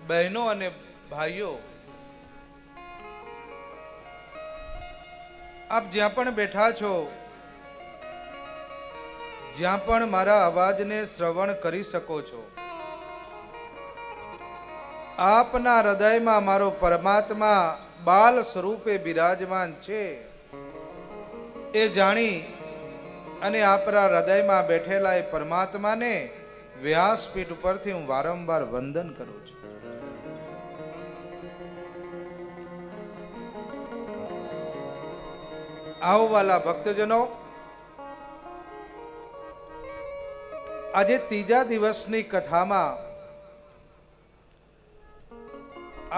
બહેનો અને ભાઈઓ, આપ જ્યાં પણ બેઠા છો, જ્યાં પણ મારા અવાજને શ્રવણ કરી શકો છો, આપના હૃદયમાં મારો પરમાત્મા બાલ સ્વરૂપે બિરાજમાન છે એ જાણી અને આપણા હૃદયમાં બેઠેલા એ પરમાત્માને વ્યાસપીઠ ઉપરથી હું વારંવાર વંદન કરું છું. આવો વાલા ભક્તજનો, આજે ત્રીજા દિવસની કથામાં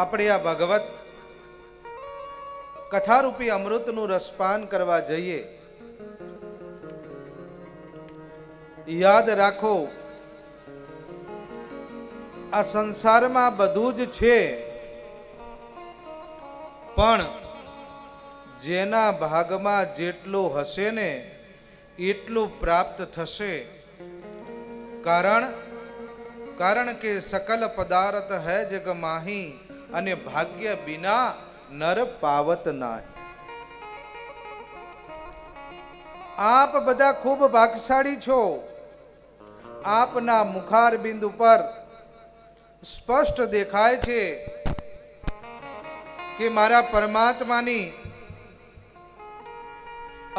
આપણે આ ભગવત કથારૂપી અમૃતનું રસપાન કરવા જઈએ. યાદ રાખો, આ સંસારમાં બધું જ છે, પણ જેના ભાગમાં જેટલું હશે ને એટલું પ્રાપ્ત થશે. કારણ કે સકલ પદાર્થ હૈ જગ માહી અને ભાગ્ય બિના નર પાવત નાહી. આપ બધા ખૂબ ભાગ્યશાળી છો. આપના મુખાર બિંદુ પર સ્પષ્ટ દેખાય છે કે મારા પરમાત્માની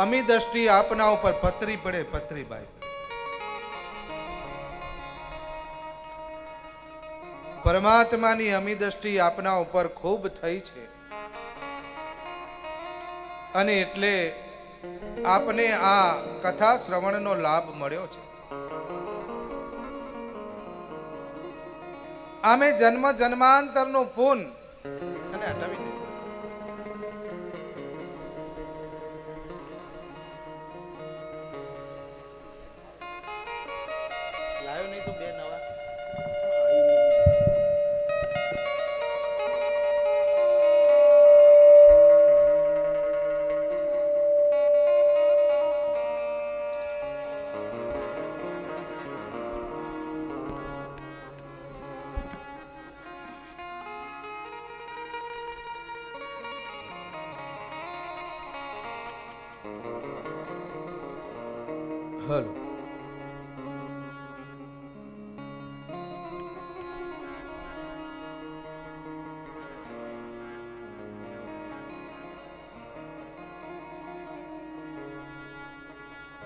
અમી દ્રષ્ટિ આપના ઉપર પતરી પડે. પતરીભાઈ, પરમાત્માની અમી દ્રષ્ટિ આપના ઉપર ખૂબ થઈ છે અને એટલે આપને આ કથા શ્રવણનો લાભ મળ્યો છે. આમે જન્મ જન્માંતરનું પુન અને હટાવી દે. લાયો નહીં તો બે નવા. હલો,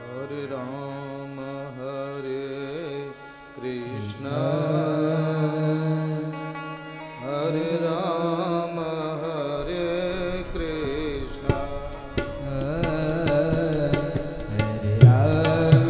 હરે રામ હરે કૃષ્ણ હરે રામ હરે કૃષ્ણ હરે રામ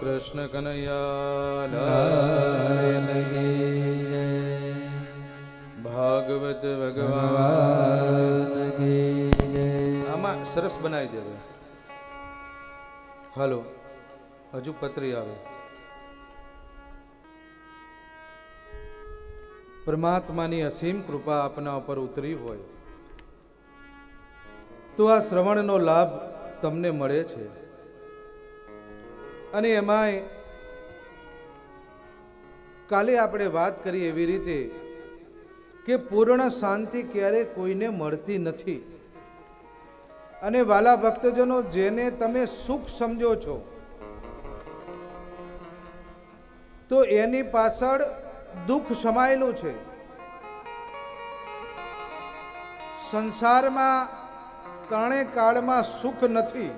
કૃષ્ણ કનૈયા લાલ કી જય. ભાગવત ભગવાન કી જય. આમાં સરસ બનાવી દેવે. હાલો, હજુ પત્રી આવે. પરમાત્માની અસીમ કૃપા આપના ઉપર ઉતરી હોય તો આ શ્રવણનો લાભ તમને મળે છે. અને એમાંય કાલે આપણે વાત કરી એવી રીતે કે પૂર્ણ શાંતિ ક્યારે કોઈને મળતી નથી. અને વાલા ભક્તજનો, જેને તમે સુખ સમજો છો તો એની પાછળ દુઃખ સમાયેલું છે. સંસારમાં ત્રણે કાળમાં સુખ નથી.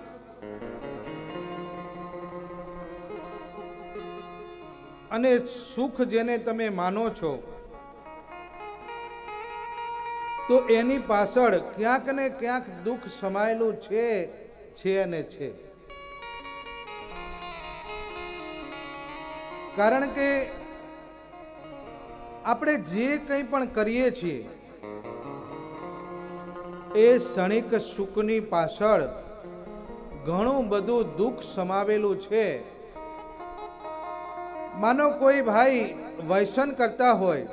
અને સુખ જેને તમે માનો છો તો એની પાછળ ક્યાંક ને ક્યાંક દુઃખ સમાયેલું છે અને છે. કારણ કે આપણે જે કંઈ પણ કરીએ છીએ એ ક્ષણિક સુખની પાછળ ઘણું બધું દુઃખ સમાવેલું છે. માનો કોઈ ભાઈ વ્યસન કરતા હોય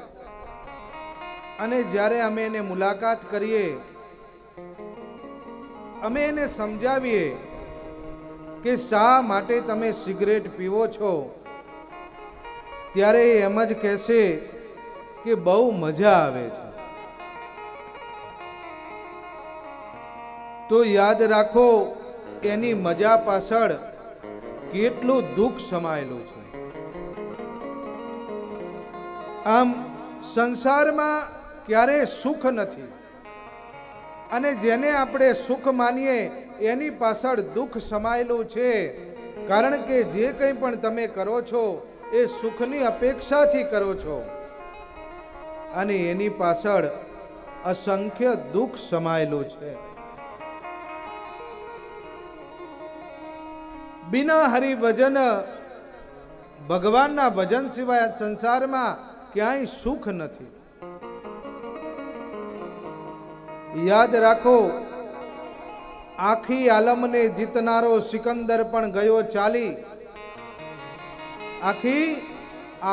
અને જ્યારે અમે એને મુલાકાત કરીએ, અમે એને સમજાવીએ કે શા માટે તમે સિગરેટ પીવો છો, ત્યારે એમ જ કહેશે કે બહુ મજા આવે છે. તો યાદ રાખો, એની મજા પાછળ કેટલું દુઃખ સમાયેલું છે. આમ સંસારમાં ક્યારે સુખ નથી. અને જેને આપણે સુખ માનીએ એની પાછળ દુઃખ સમાયેલું છે. કારણ કે જે કંઈ પણ તમે કરો છો એ સુખની અપેક્ષાથી કરો છો અને એની પાછળ અસંખ્ય દુઃખ સમાયેલું છે. બિના હરિભજન, ભગવાનના ભજન સિવાય સંસારમાં ક્યાંય સુખ નથી. યાદ રાખો, આખી આલમને જીતનારો સિકંદર પણ ગયો ચાલી. આખી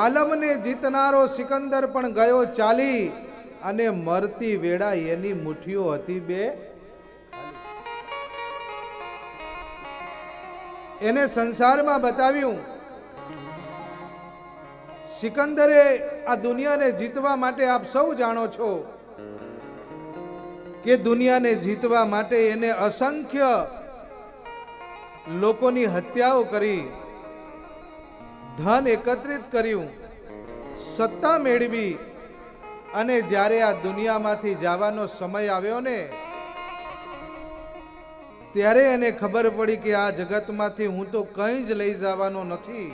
આલમને જીતનારો સિકંદર પણ ગયો ચાલી અને મરતી વેળા એની મુઠ્ઠીઓ હતી બે. એને સંસારમાં બતાવ્યું. સિકંદરે આ દુનિયાને જીતવા માટે આપ સૌ જાણો છો કે દુનિયાને જીતવા માટે એને અસંખ્ય લોકોની હત્યાઓ કરી, ધન એકત્રિત કર્યું, સત્તા મેળવી. અને જ્યારે આ દુનિયામાંથી જવાનો સમય આવ્યો ને, ત્યારે એને ખબર પડી કે આ જગતમાંથી હું તો કંઈ જ લઈ જવાનો નથી.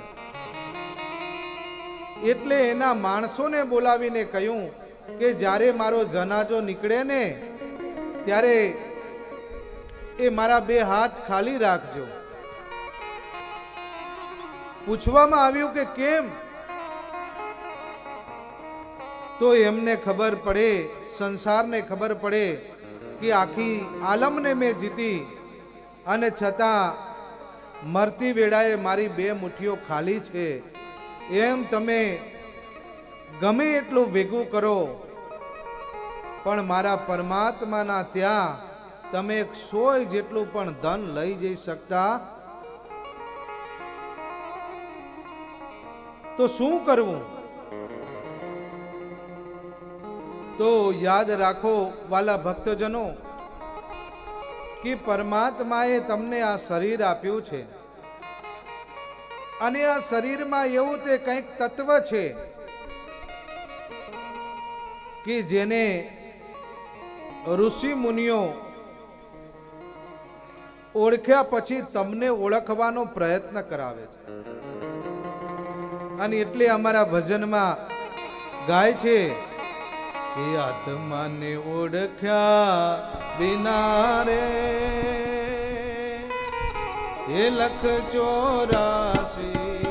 એટલે એના માણસોને બોલાવીને કહ્યું કે જ્યારે મારો જનાજો નીકળે ને ત્યારે એ મારા બે હાથ ખાલી રાખજો. પૂછવામાં આવ્યું કે કેમ? તો એમને ખબર પડે, સંસારને ખબર પડે કે આખી આલમને મેં જીતી અને છતાં મરતી વેળાએ મારી બે મુઠ્ઠીઓ ખાલી છે. એમ તમે ગમે એટલું ભેગું કરો પણ મારા પરમાત્માના ત્યાં તમે 100 જેટલું પણ ધન લઈ જઈ શકતા. તો શું કરવું? તો યાદ રાખો વાલા ભક્તજનો કે પરમાત્માએ તમને આ શરીર આપ્યું છે અને આ શરીરમાં એવું તે કંઈક તત્વ છે કે જેને ઋષિ મુનિઓ ઓળખ્યા પછી તમને ઓળખવાનો પ્રયત્ન કરાવે છે. અને એટલે અમારા ભજનમાં ગાય છે કે આત્માને ઓળખ્યા વિના રે એ 184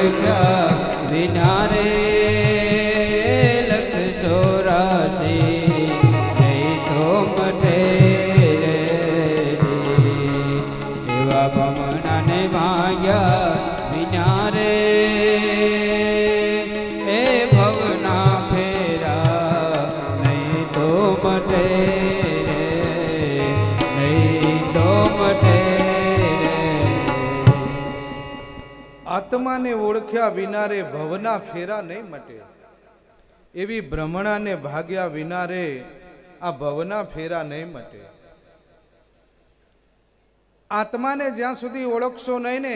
ઓળખ્યા વિના રે લખ 84 નહીં તો મટે રે એવા ભમણાને ભાગ્યા વિના રે એ ભવના ફેરા નહીં તો મટે રે નહીં તો મટે રે આત્માને ઓળખ્યા વિના રે ભવના ફેરા નહીં મટે, એવી ભ્રમણાને ભાગ્યા વિના રે આ ભવના ફેરા નહીં મટે. આત્માને જ્યાં સુધી ઓળખશો નહીં ને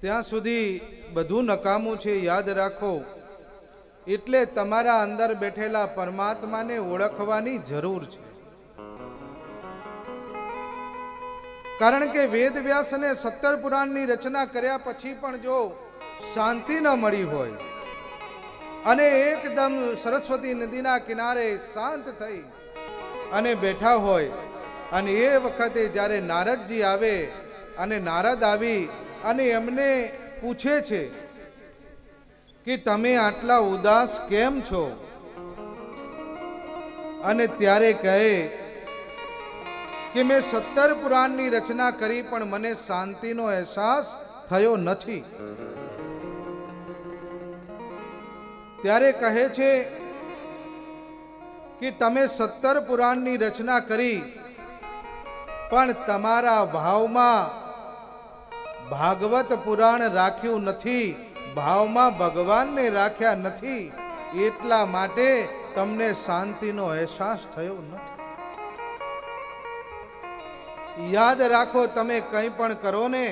ત્યાં સુધી બધું નકામું છે, યાદ રાખો. એટલે તમારા અંદર બેઠેલા પરમાત્માને ઓળખવાની જરૂર છે. કારણ કે વેદ વ્યાસ અને 17 પુરાણની રચના કર્યા પછી પણ જો શાંતિ ન મળી હોય અને એકદમ સરસ્વતી નદીના કિનારે શાંત થઈ અને બેઠા હોય, અને એ વખતે જ્યારે નારદજી આવે અને નારદ આવી અને એમને પૂછે છે કે તમે આટલા ઉદાસ કેમ છો, અને ત્યારે કહે કે મેં 17 પુરાણની રચના કરી પણ મને શાંતિનો અહેસાસ થયો નથી. ત્યારે કહે છે કે તમે 17 પુરાણની રચના કરી પણ તમારા ભાવમાં ભાગવત પુરાણ રાખ્યું નથી, ભાવમાં ભગવાનને રાખ્યા નથી, એટલા માટે તમને શાંતિનો અહેસાસ થયો નથી. યાદ રાખો, તમે કંઈ પણ કરો ને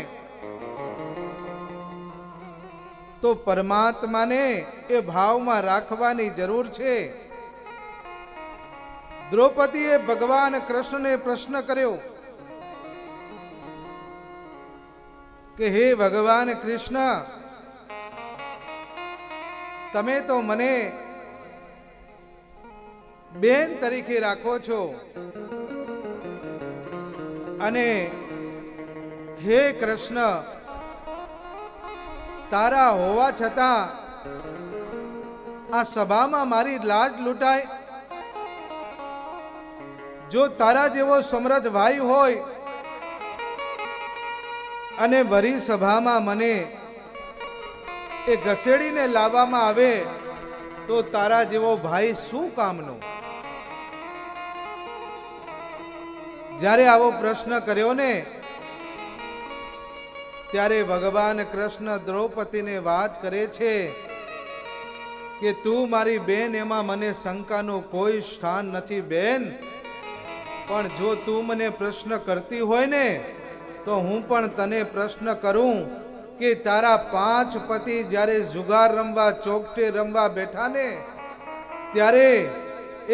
તો પરમાત્માને એ ભાવમાં રાખવાની જરૂર છે. દ્રૌપદીએ ભગવાન કૃષ્ણને પ્રશ્ન કર્યો કે હે ભગવાન કૃષ્ણ, તમે તો મને બેન તરીકે રાખો છો, અને હે કૃષ્ણ, તારા હોવા છતાં આ સભામાં મારી લાજ લૂંટાય. જો તારા જેવો સમર્થ ભાઈ હોય અને વરી સભામાં મને એ ઘસેડીને લાવવામાં આવે તો તારા જેવો ભાઈ શું કામનો? જ્યારે આવો પ્રશ્ન કર્યો ને ત્યારે ભગવાન કૃષ્ણ દ્રૌપદીને વાત કરે છે કે તું મારી બેન, એમાં મને શંકાનું કોઈ સ્થાન નથી બેન, પણ જો તું મને પ્રશ્ન કરતી હોય ને તો હું પણ તને પ્રશ્ન કરું કે તારા 5 પતિ જ્યારે જુગાર રમવા, ચોકટે રમવા બેઠા ને ત્યારે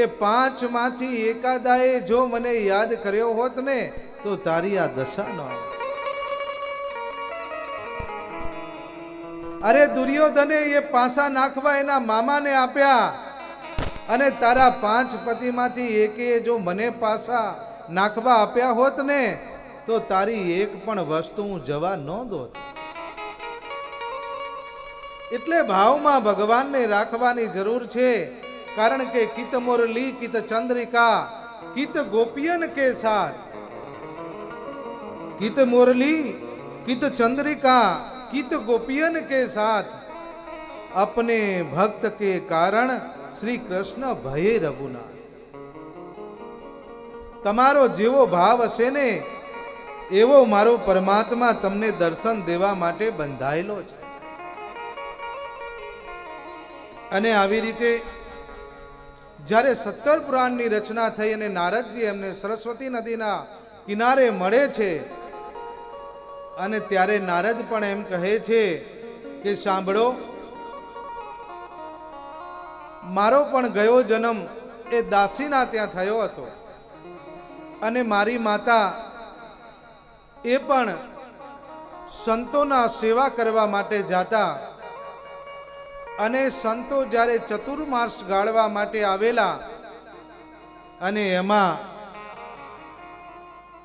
એ 5 માંથી એકાદાએ જો મને યાદ કર્યો હોત ને તો તારી આ દશા ન આવે. અરે દુર્યોધને એ પાસા નાખવા એના મામાને આપ્યા, અને તારા 5 પતિમાંથી એકે જો મને પાસા નાખવા આપ્યા હોત ને તો તારી એક પણ વસ્તુ હું જવા ન દોત. એટલે ભાવમાં ભગવાનને રાખવાની જરૂર છે. કારણ કે કિત મુરલી કિત ચંદ્રિકા કિત ગોપિયન કે સાથ, કિત मुरली कित चंद्रिका कित गोपियन के साथ, अपने भक्त के कारण श्री कृष्ण भये रघुनाथ. તમારો જેવો ભાવ હશે ને એવો મારો પરમાત્મા તમને દર્શન દેવા માટે બંધાયેલો છે. અને આવી રીતે જ્યારે 17 પુરાણની રચના થઈ અને નારદજી એમને સરસ્વતી નદીના કિનારે મળે છે, અને ત્યારે નારદ પણ એમ કહે છે કે સાંભળો, મારો પણ ગયો જન્મ એ દાસીના ત્યાં થયો હતો, અને મારી માતા એ પણ સંતોના સેવા કરવા માટે જાતા, અને સંતો જ્યારે ચતુર્માસ ગાળવા માટે આવેલા અને એમાં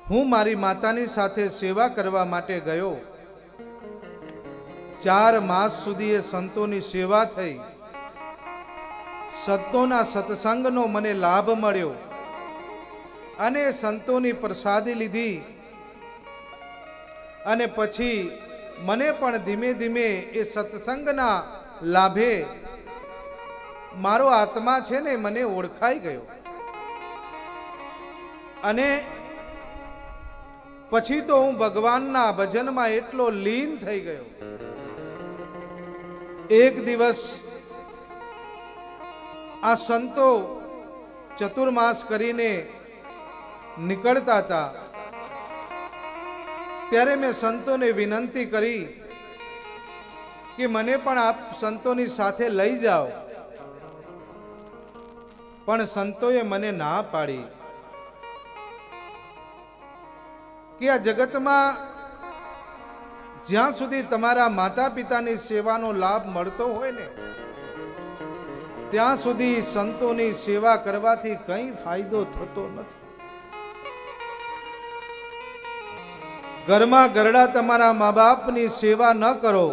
હું મારી માતાની સાથે સેવા કરવા માટે ગયો. 4 માસ સુધી એ સંતોની સેવા થઈ, સંતોના સત્સંગનો મને લાભ મળ્યો અને સંતોની પ્રસાદી લીધી અને પછી મને પણ ધીમે ધીમે એ સત્સંગના લાભે મારો આત્મા છે ને મને ઓળખાઈ ગયો અને પછી તો હું ભગવાનના ભજનમાં એટલો લીન થઈ ગયો. એક દિવસ આ સંતો ચતુર્માસ કરીને નીકળતા હતા ત્યારે મેં સંતોને વિનંતી કરી કે મને પણ આપ સંતોની સાથે લઈ જાઓ, પણ સંતોએ મને ના પાડી કે આ જગતમાં જ્યાં સુધી તમારા માતા પિતાની સેવાનો લાભ મળતો હોય ને ત્યાં સુધી સંતોની સેવા કરવાથી કંઈ ફાયદો થતો નથી. ઘરમાં ઘરડા તમારા મા બાપની સેવા ન કરો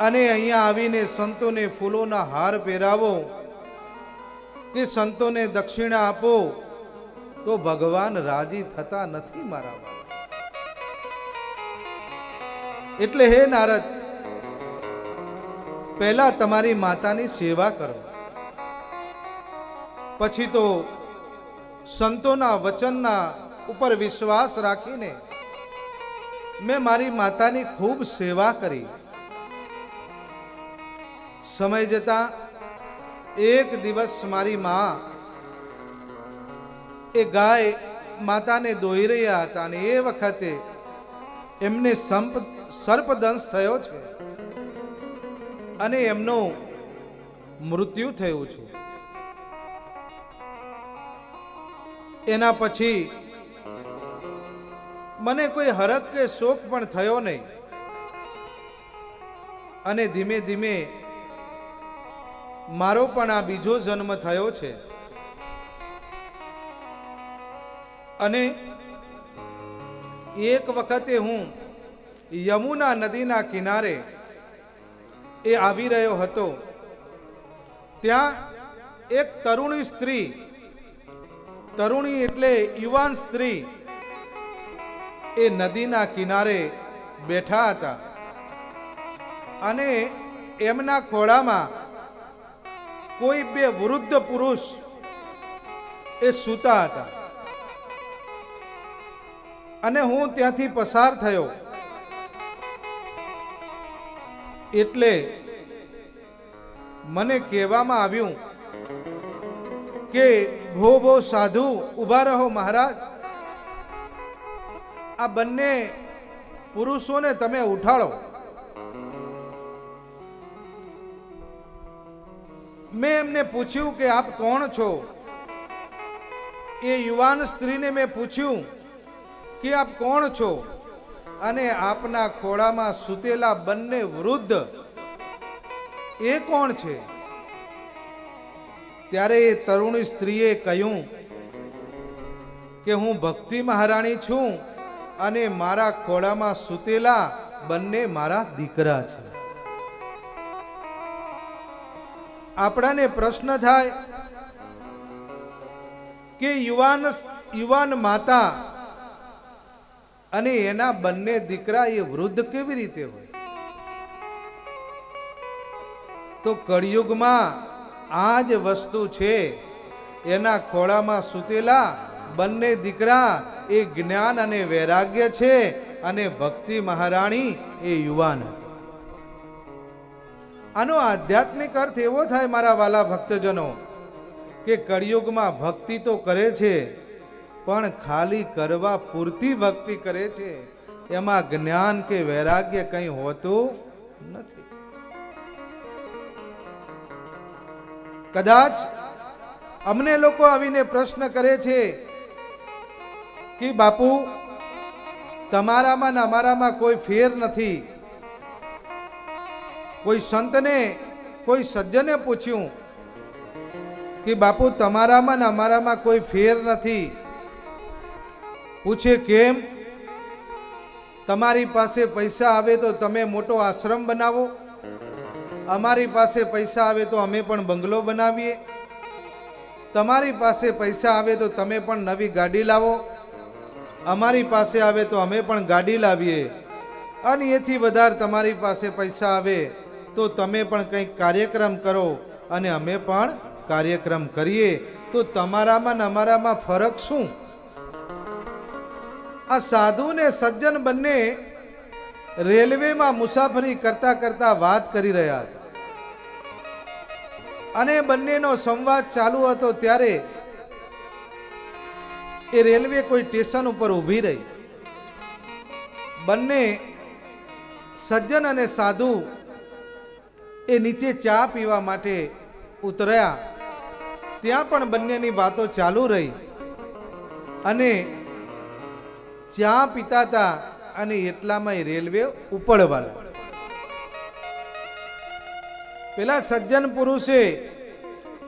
અને અહીંયા આવીને સંતોને ફૂલોના હાર પહેરાવો કે સંતોને દક્ષિણા આપો તો ભગવાન રાજી થતા નથી મારા. એટલે હે નારદ, પહેલા તમારી માતાની સેવા કરો, પછી તો સંતોના વચનના ઉપર વિશ્વાસ રાખીને મેં મારી માતાની ખૂબ સેવા કરી. સમય જતા એક દિવસ મારી માં એ ગાય માતાને દોઈ રહ્યા હતા અને એ વખતે એમને સર્પદંશ થયો છે અને એમનું મૃત્યુ થયું છે. એના પછી મને કોઈ હરખ કે શોક પણ થયો નહીં અને ધીમે ધીમે મારો પણ આ બીજો જન્મ થયો છે. અને એક વખતે હું યમુના નદીના કિનારે એ આવી રહ્યો હતો, ત્યાં એક તરુણી સ્ત્રી, તરુણી એટલે યુવાન સ્ત્રી, એ નદીના કિનારે બેઠા હતા અને એમના ખોળામાં કોઈ બે વૃદ્ધ પુરુષ એ સૂતા હતા અને હું ત્યાંથી પસાર થયો એટલે મને કહેવામાં આવ્યું કે ભો સાધુ ઊભા રહો મહારાજ, આ બંને પુરુષોને તમે ઉઠાડો. મેં એમને પૂછ્યું કે આપ કોણ છો? એ યુવાન સ્ત્રીને મેં પૂછ્યું કે આપ કોણ છો અને આપના ખોળામાં સૂતેલા બંને વૃદ્ધ એ કોણ છે? ત્યારે એ તરુણી સ્ત્રીએ કહ્યું કે હું ભક્તિ મહારાણી છું અને મારા ખોળામાં સૂતેલા બંને મારા દીકરા છે. આપણાને પ્રશ્ન થાય કે યુવાન માતા અને એના બંને દીકરા એ વૃદ્ધ કેવી રીતે હોય? તો કળિયુગમાં આ જ વસ્તુ છે. એના ખોળામાં સૂતેલા બંને દીકરા એ જ્ઞાન અને વૈરાગ્ય છે અને ભક્તિ મહારાણી એ યુવાન. આનો આધ્યાત્મિક અર્થ એવો થાય મારા વાલા ભક્તજનો કે કળિયુગમાં ભક્તિ તો કરે છે પણ ખાલી કરવા પૂરતી ભક્તિ કરે છે, એમાં જ્ઞાન કે વૈરાગ્ય કંઈ હોતું નથી. કદાચ અમને લોકો આવીને પ્રશ્ન કરે છે કે બાપુ તમારામાં ને અમારામાં કોઈ ફેર નથી. કોઈ સંતને કોઈ સજ્જને પૂછ્યું કે બાપુ તમારામાં ને અમારામાં કોઈ ફેર નથી. પૂછે કેમ? તમારી પાસે પૈસા આવે તો તમે મોટો આશ્રમ બનાવો, અમારી પાસે પૈસા આવે તો અમે પણ બંગલો બનાવીએ, તમારી પાસે પૈસા આવે તો તમે પણ નવી ગાડી લાવો, અમારી પાસે આવે તો અમે પણ ગાડી લાવીએ, અને એથી વધારે તમારી પાસે પૈસા આવે તો તમે પણ કંઈક કાર્યક્રમ કરો અને અમે પણ કાર્યક્રમ કરીએ. તો તમારામાં ને અમારામાં ફરક શું? આ સાધુ ને સજ્જન બંને રેલવેમાં મુસાફરી કરતા કરતા વાત કરી રહ્યા હતા, અને બંનેનો સંવાદ ચાલુ હતો. ત્યારે એ રેલવે કોઈ સ્ટેશન ઉપર ઊભી રહી. બંને સજ્જન અને સાધુ એ નીચે ચા પીવા માટે ઉતર્યા. ત્યાં પણ બંનેની વાતો ચાલુ રહી, અને ચા પીતા હતા, અને એટલામાં રેલવે ઉપડવા લાગી. પેલા સજ્જન પુરુષે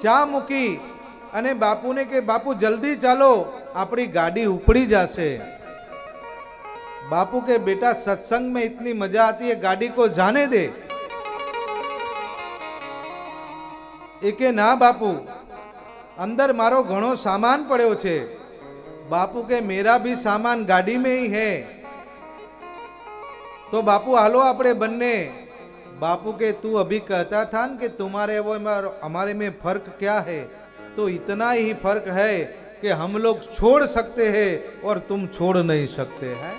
ચા મૂકી અને બાપુને કે બાપુ જલ્દી ચાલો, આપણી ગાડી ઉપડી જશે. बापू के बेटा सत्संग में इतनी मजा आती है, गाड़ी को जाने दे. एके ना बापू, अंदर मारो घणो सामान पड़ो छे. बापू के मेरा भी सामान गाड़ी में ही है. तो बापू हालो आपणे बन्ने. बापू के तू अभी कहता था न कि तुम्हारे वो हमारे में फर्क क्या है, तो इतना ही फर्क है कि हम लोग छोड़ सकते हैं और तुम छोड़ नहीं सकते हैं.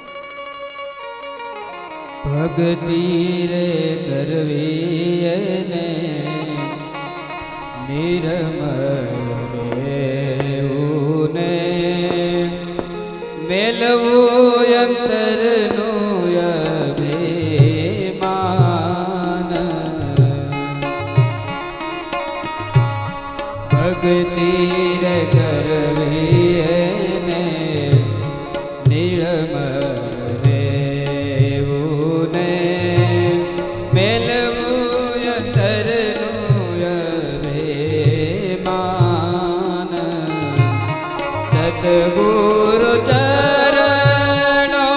भक्ति रे करवी ने निर्मल रेउने मेलवू अंतरनु अभिमान. भक्ति रे करवी ने निर्मल गुरु चरणों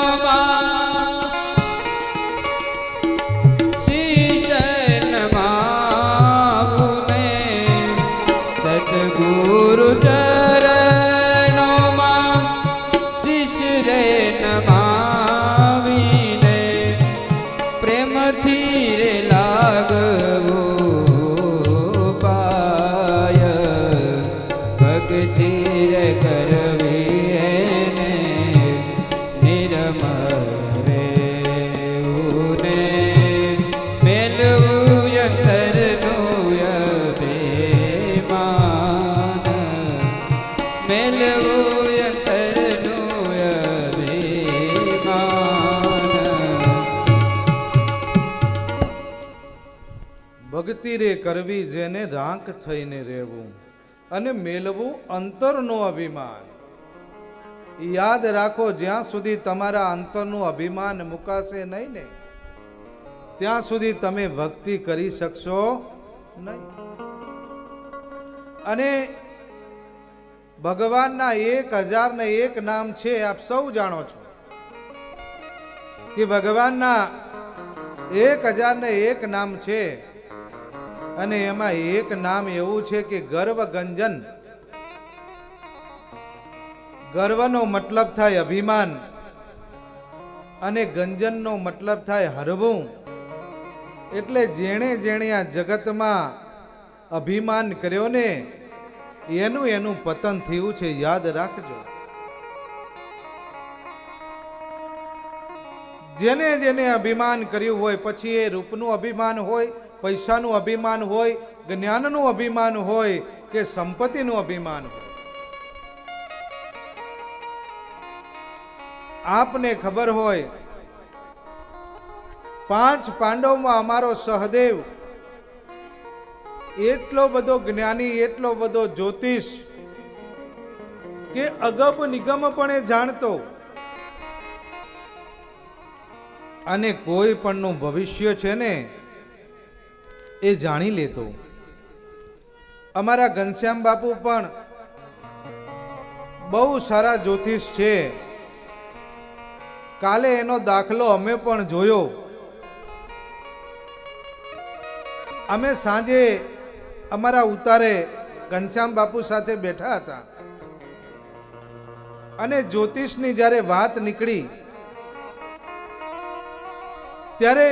शीश नमाऊने. सतगुरु चरणों शीश रे नमावीने प्रेम थी रे लागवो पाय. भक्ति रे करवी ભક્તિ રે કરવી જેને રાંક થઈને રહેવું અને મેળવું અંતરનો અભિમાન. યાદ રાખો, જ્યાં સુધી તમારા અંતરનું અભિમાન મુકાશે નહીં ને ત્યાં સુધી તમે ભક્તિ કરી શકશો નહીં. અને ભગવાનના 1001 નામ છે, આપ સૌ જાણો છો કે ભગવાનના 1001 નામ છે. અને એમાં એક નામ એવું છે કે ગર્વ ગંજન. ગર્વનો મતલબ થાય અભિમાન, અને ગંજનનો મતલબ થાય હરવું. એટલે જેણે જેણે આ જગતમાં અભિમાન કર્યો ને એનું પતન થયું છે, યાદ રાખજો. જેને જેને અભિમાન કર્યું હોય, પછી એ રૂપનું અભિમાન હોય, પૈસાનું અભિમાન હોય, જ્ઞાનનું અભિમાન હોય કે સંપત્તિનું અભિમાન હોય. આપને ખબર હોય, 5 પાંડવમાં અમારો સહદેવ એટલો બધો જ્ઞાની, એટલો બધો જ્યોતિષ કે અગમ નિગમપણે જાણતો, અને કોઈ પણનું ભવિષ્ય છે ને એ જાણી લેતો. અમારા ઘનશ્યામ બાપુ પણ બહુ સારા જ્યોતિષ છે, કાલે એનો દાખલો અમે પણ જોયો. અમે સાંજે અમારા ઉતારે ઘનશ્યામ બાપુ સાથે બેઠા હતા અને જ્યોતિષની જ્યારે વાત નીકળી ત્યારે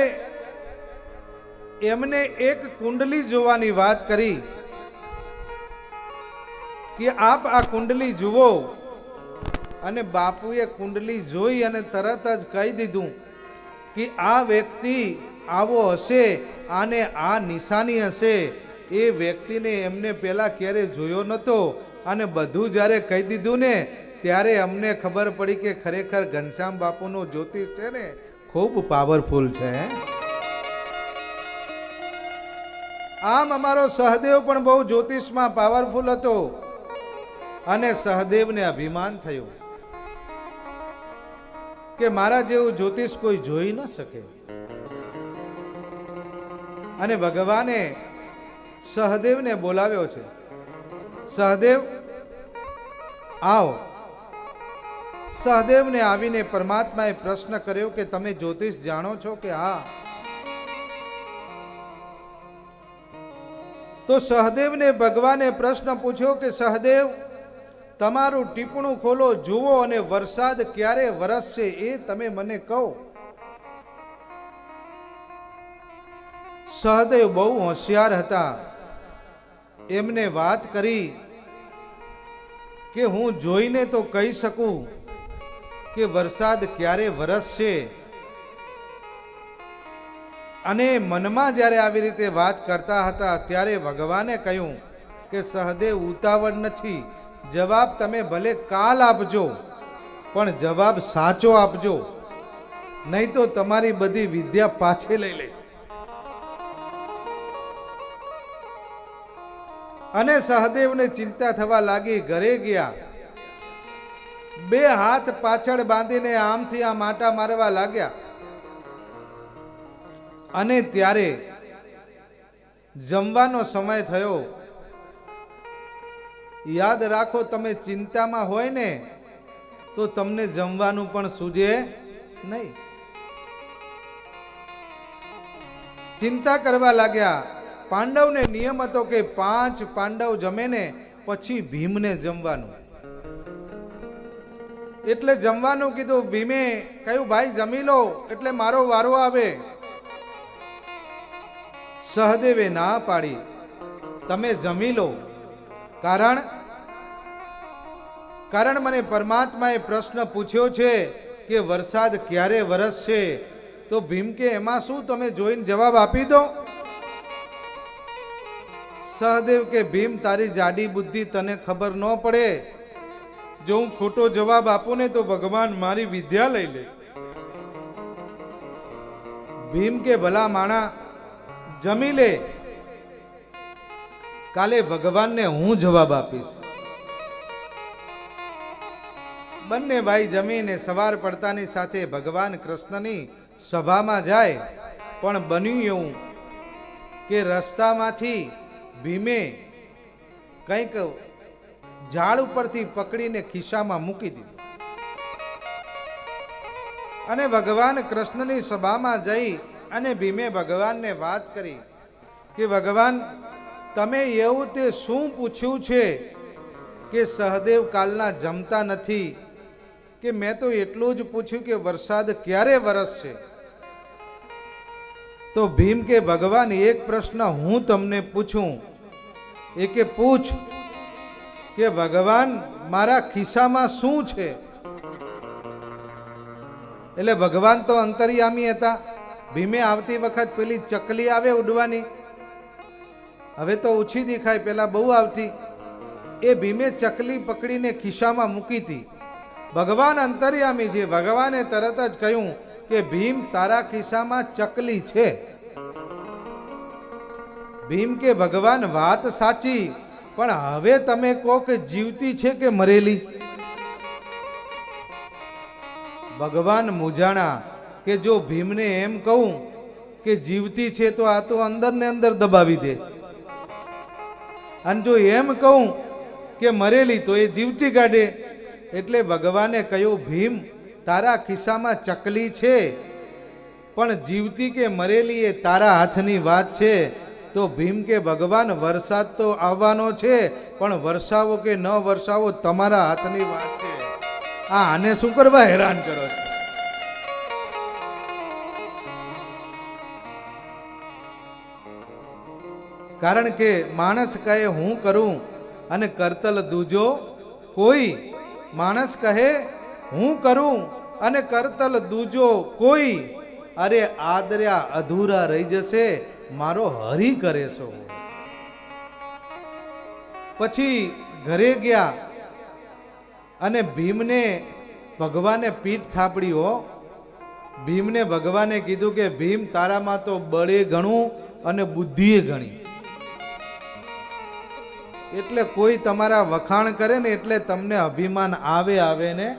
એમને એક કુંડલી જોવાની વાત કરી કે આપ આ કુંડલી જુઓ. અને બાપુએ કુંડલી જોઈ અને તરત જ કહી દીધું કે આ વ્યક્તિ આવો હશે, આને આ નિશાની હશે. એ વ્યક્તિને એમને પહેલા ક્યારે જોયો નહોતો અને બધું જ્યારે કહી દીધું ને ત્યારે અમને ખબર પડી કે ખરેખર ઘનશ્યામ બાપુનું જ્યોતિષ છે ને ખૂબ પાવરફુલ છે. આમ અમારો સહદેવ પણ બહુ જ્યોતિષમાં પાવરફુલ હતો અને સહદેવને અભિમાન થયું કે મારા જેવું જ્યોતિષ કોઈ જોઈ ન શકે. અને ભગવાને સહદેવને બોલાવ્યો છે. સહદેવ આવો. સહદેવને આવીને પરમાત્માએ પ્રશ્ન કર્યો કે તમે જ્યોતિષ જાણો છો કે હા? તો સહદેવને ભગવાને પ્રશ્ન પૂછ્યો કે સહદેવ તમારું ટીપણું ખોલો, જુઓ અને વરસાદ ક્યારે વરસશે એ તમે મને કહો. સહદેવ બહુ હોશિયાર હતા. એમને વાત કરી કે હું જોઈને તો કહી શકું કે વરસાદ ક્યારે વરસશે. અને મનમાં જ્યારે આવી રીતે વાત કરતા હતા ત્યારે ભગવાને કહ્યું કે સહદેવ ઉતાવળ નથી, જવાબ તમે ભલે કાલ આપજો પણ જવાબ સાચો આપજો, નહીં તો તમારી બધી વિદ્યા પાછી લઈ લઈશ. અને સહદેવને ચિંતા થવા લાગી. ઘરે ગયા, બે હાથ પાછળ બાંધીને આમથી આમ આંટા મારવા લાગ્યા. અને ત્યારે જમવાનો સમય થયો. યાદ રાખો, તમે ચિંતામાં હોય ને તો તમને જમવાનું પણ સૂજે નહીં. ચિંતા કરવા લાગ્યા. પાંડવને નિયમ હતો કે 5 પાંડવ જમે ને પછી ભીમને જમવાનું. એટલે જમવાનું કીધું. ભીમે કહ્યું ભાઈ જમી લો એટલે મારો વારો આવે. સહદેવે ના પાડી, તમે જમી લો. કારણ મને પરમાત્માએ પ્રશ્ન પૂછ્યો છે કે વરસાદ ક્યારે વરસશે. તો ભીમ કે એમાં શું, તમે જોઈને જવાબ આપી દો. સહદેવ કે ભીમ તારી જાડી બુદ્ધિ, તને ખબર ન પડે. જો હું ખોટો જવાબ આપું ને તો ભગવાન મારી વિદ્યા લઈ લે. ભીમ કે ભલા માણા જમી લે, કાલે ભગવાનને હું જવાબ આપીશ. બંને ભાઈ જમીને સવાર પડતાની સાથે ભગવાન કૃષ્ણની સભામાં જાય. પણ બન્યું એવું કે રસ્તામાંથી ભીમે કંઈક ઝાડ ઉપરથી પકડીને ખિસ્સામાં મૂકી દીધું. અને ભગવાન કૃષ્ણની સભામાં જઈ અને ભીમે ભગવાનને વાત કરી કે ભગવાન તમે એવું તે શું પૂછ્યું છે કે સહદેવ કાલના જમતા નથી? કે મેં તો એટલું જ પૂછ્યું કે વરસાદ ક્યારે વરસશે. તો ભીમ કે ભગવાન એક પ્રશ્ન હું તમને પૂછું. એ કે પૂછ. કે ભગવાન મારા ખિસ્સામાં શું છે? એટલે ભગવાન તો અંતર્યામી હતા. ભીમે આવતી વખત પેલી ચકલી આવે ઉડવાની, હવે તો ઓછી દેખાય, પેલા બહુ આવતી. એ ભીમે ચકલી પકડીને ખિસ્સામાં મૂકી હતી. ભગવાન અંતર્યામી છે. ભગવાને તરત જ કહ્યું કે ભીમ તારા ખિસ્સામાં ચકલી છે. ભીમ કે ભગવાન વાત સાચી, પણ હવે તમે કહો કે જીવતી છે કે મરેલી? ભગવાન મૂંઝાણા કે જો ભીમને એમ કહું કે જીવતી છે તો આ તો અંદર ને અંદર દબાવી દે, અને જો એમ કહું કે મરેલી તો એ જીવતી કાઢે. એટલે ભગવાને કહ્યું ભીમ તારા ખિસ્સામાં ચકલી છે, પણ જીવતી કે મરેલી એ તારા હાથની વાત છે. તો ભીમ કે ભગવાન વરસાદ તો આવવાનો છે, પણ વરસાવો કે ન વરસાવો તમારા હાથની વાત છે. આને શું કરવા હેરાન કરો છો? કારણ કે માણસ કહે હું કરું અને કરતલ દૂજો કોઈ. માણસ કહે હું કરું અને કરતલ દૂજો કોઈ. અરે આદર્યા અધૂરા રહી જશે, મારો હરી કરે છો. પછી ઘરે ગયા અને ભીમને ભગવાને પીઠ થાપડી હો. ભીમને ભગવાને કીધું કે ભીમ તારામાં તો બળે ઘણું અને બુદ્ધિએ ઘણી, એટલે કોઈ તમારા વખાણ કરે ને એટલે તમને અભિમાન આવે ને.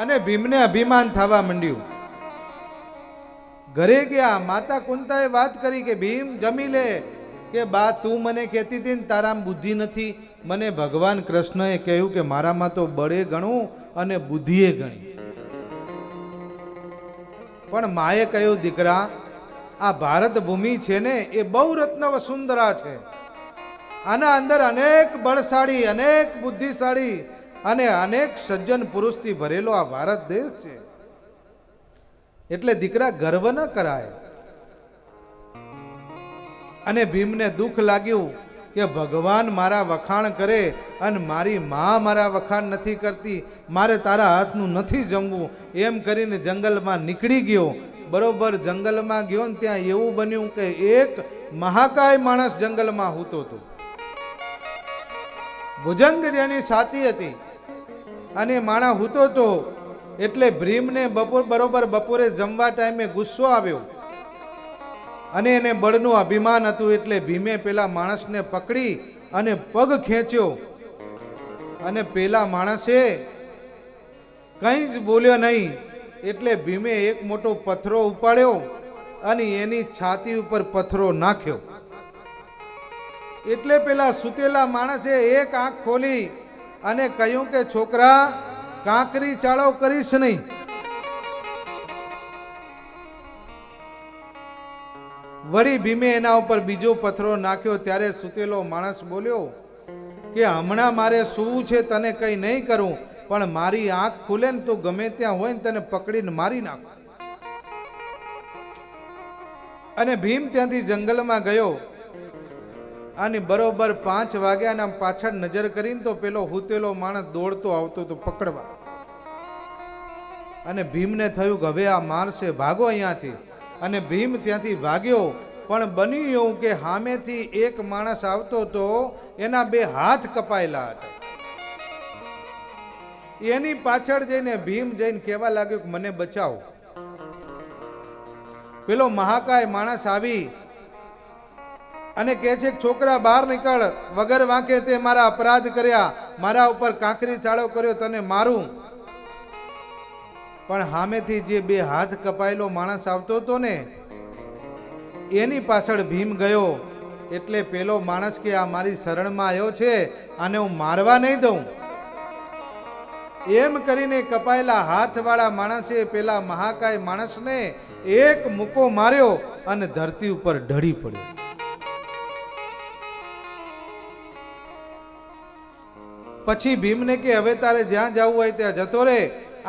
અને ભીમને અભિમાન થવા માંડ્યું. ઘરે ગયા, માતા કુંતાએ વાત કરી કે ભીમ જમી લે. કે બા તું મને કહેતી હતી ને તારામાં બુદ્ધિ નથી, મને ભગવાન કૃષ્ણએ કહ્યું કે મારામાં તો બળે ઘણું અને બુદ્ધિએ ઘણી. પણ માએ કહ્યું દીકરા, આ ભારત ભૂમિ છે ને એ બહુ રત્ન વસુંધરા છે. આના અંદર અનેક બળશાળી, અનેક બુદ્ધિશાળી અને અનેક સજ્જન પુરુષથી ભરેલો આ ભારત દેશ છે. એટલે દીકરા ગર્વ ન કરાય. અને ભીમને દુઃખ લાગ્યું કે ભગવાન મારા વખાણ કરે અને મારી માં મારા વખાણ નથી કરતી, મારે તારા હાથનું નથી જમવું. એમ કરીને જંગલમાં નીકળી ગયો. બરોબર જંગલમાં ગયો ને ત્યાં એવું બન્યું કે એક મહાકાય માણસ જંગલમાં હૂતો હતો. ભુજંગ જેની સાથી હતી અને માણસ હૂતો હતો. એટલે ભીમને બરોબર બપોરે જમવા ટાઈમે ગુસ્સો આવ્યો અને એને બળનું અભિમાન હતું. એટલે ભીમે પેલા માણસને પકડી અને પગ ખેંચ્યો અને પેલા માણસે કંઈ જ બોલ્યો નહીં. એટલે ભીમે એક મોટો પથ્થરો ઉપાડ્યો અને એની છાતી ઉપર પથ્થરો નાખ્યો. એટલે પેલા સુતેલા માણસે એક આંખ ખોલી અને કહ્યું કે છોકરા, કાંકરી ચાળો કરીશ નહીં. વળી ભીમે એના ઉપર બીજો પથ્થરો નાખ્યો. ત્યારે સુતેલો માણસ બોલ્યો કે હમણાં મારે સૂવું છે, તને કંઈ નહીં કરું, પણ મારી આંખ ખુલે ને તો ગમે ત્યાં હોય ને તને પકડીને મારી નાખો. અને ભીમ ત્યાંથી જંગલમાં ગયો અને બરોબર 5 વાગ્યાના પાછળ નજર કરીને તો પેલો હૂતેલો માણસ દોડતો આવતો તો પકડવા. અને ભીમને થયું કે હવે આ મારશે, ભાગો અહીંયાથી. અને ભીમ ત્યાંથી ભાગ્યો. પણ બન્યું એવું કે સામેથી એક માણસ આવતો તો એના 2 હાથ કપાયેલા હતા. એની પાછળ જઈને ભીમ જઈને કહેવા લાગ્યો કે મને બચાવો. પેલો મહાકાય માણસ આવી અને કહે છે કે છોકરા બહાર નીકળ, વગર વાંકે તે મારા અપરાધ કર્યા, મારા ઉપર કાંકરી ચાળો કર્યો, તને મારું. પણ સામેથી જે 2 હાથ કપાયેલો માણસ આવતો હતો ને એની પાછળ ભીમ ગયો. એટલે પેલો માણસ કે આ મારી શરણમાં આવ્યો છે, આને હું મારવા નહીં દઉં. એમ કરીને કપાયેલા હાથવાળા માણસે પેલા મહાકાય માણસને એક મુક્કો માર્યો અને ધરતી ઉપર ઢળી પડ્યો. પછી ભીમને કે હવે તારે જ્યાં જવું હોય ત્યાં જતો રે,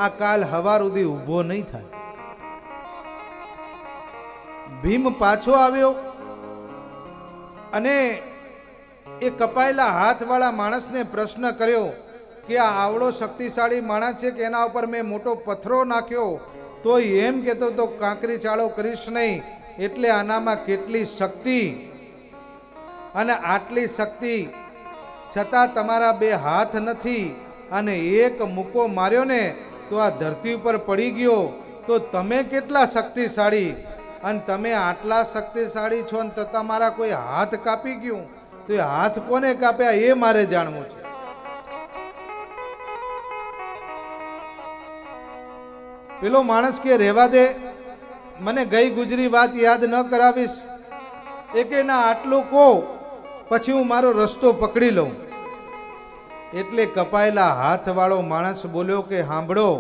આ કાલ હવાર સુધી ઊભો નહીં થાય. ભીમ પાછો આવ્યો અને એ કપાયેલા હાથવાળા માણસને પ્રશ્ન કર્યો કે આ આવડો શક્તિશાળી માણસ છે કે એના ઉપર મેં મોટો પથ્થરો નાખ્યો તો એમ કહેતો તો કાંકરી ચાળો કરીશ નહીં, એટલે આનામાં કેટલી શક્તિ, અને આટલી શક્તિ છતાં તમારા 2 હાથ નથી અને એક મુક્કો માર્યો ને તો આ ધરતી ઉપર પડી ગયો, તો તમે કેટલા શક્તિશાળી, અને તમે આટલા શક્તિશાળી છો ને તો તમારા કોઈ હાથ કાપી ગયું, તો એ હાથ કોને કાપ્યા એ મારે જાણવું છે. પેલો માણસ કે રહેવા દે, મને ગઈ ગુજરી વાત યાદ ન કરાવીશ. એ કે ના, આટલું કહો પછી હું મારો રસ્તો પકડી લઉં. એટલે કપાયેલા હાથવાળો માણસ બોલ્યો કે સાંભળો,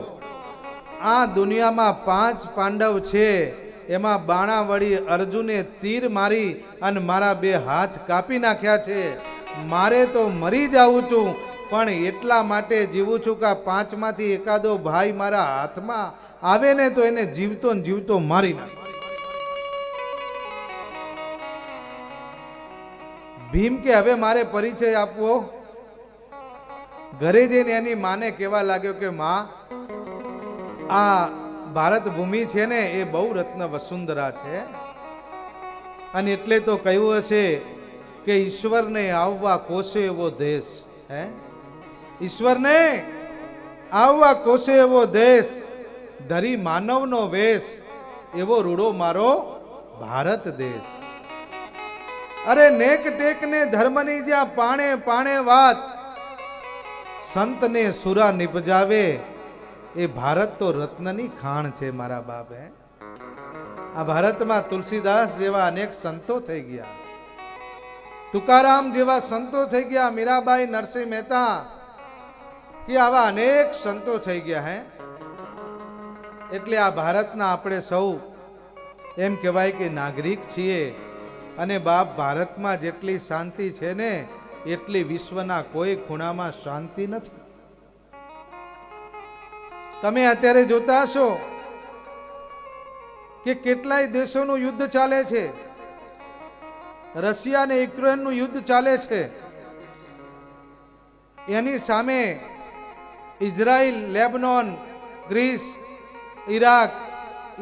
આ દુનિયામાં 5 પાંડવ છે, એમાં બાણા વળી અર્જુને તીર મારી અને મારા 2 હાથ કાપી નાખ્યા છે. મારે તો મરી જાઉં છું, પણ એટલા માટે જીવું છું કે 5 માંથી એકાદો ભાઈ મારા હાથમાં આવે ને તો એને જીવતો ને જીવતો મારી નાખે. ભીમ કે હવે મારે પરિચય આપવો. ઘરે જઈને એની માને કહેવા લાગ્યો કે માં, આ ભારત ભૂમિ છે ને એ બહુ રત્ન વસુંધરા છે, અને એટલે તો કહ્યું હશે કે ઈશ્વરને આવવા કોશે એવો દેશ. હે, ઈશ્વરને આવવા કોશે એવો દેશ, ધરી માનવનો વેશ, એવો રૂડો મારો ભારત દેશ. અરે નેક ટેક ને ધર્મની જ્યાં પાણે પાણે વાત, સંતને સુરા નિપજાવે, એ ભારત તો રત્નની ખાણ છે મારા બાપ. હે, આ ભારતમાં તુલસીદાસ જેવા અનેક સંતો થઈ ગયા, તુકારામ જેવા સંતો થઈ ગયા, મીરાબાઈ, નરસિંહ મહેતા, કે આવા અનેક સંતો થઈ ગયા. હે, એટલે આ ભારતના આપણે સૌ એમ કહેવાય કે નાગરિક છીએ. અને બાપ, ભારતમાં જેટલી શાંતિ છે ને એટલી વિશ્વના કોઈ ખૂણામાં શાંતિ નથી. તમે અત્યારે જોતા હશો કે કેટલાય દેશોનું યુદ્ધ ચાલે છે. રશિયા અને યુક્રેનનું યુદ્ધ ચાલે છે, એની સામે Israel, Lebanon, Greece, Iraq,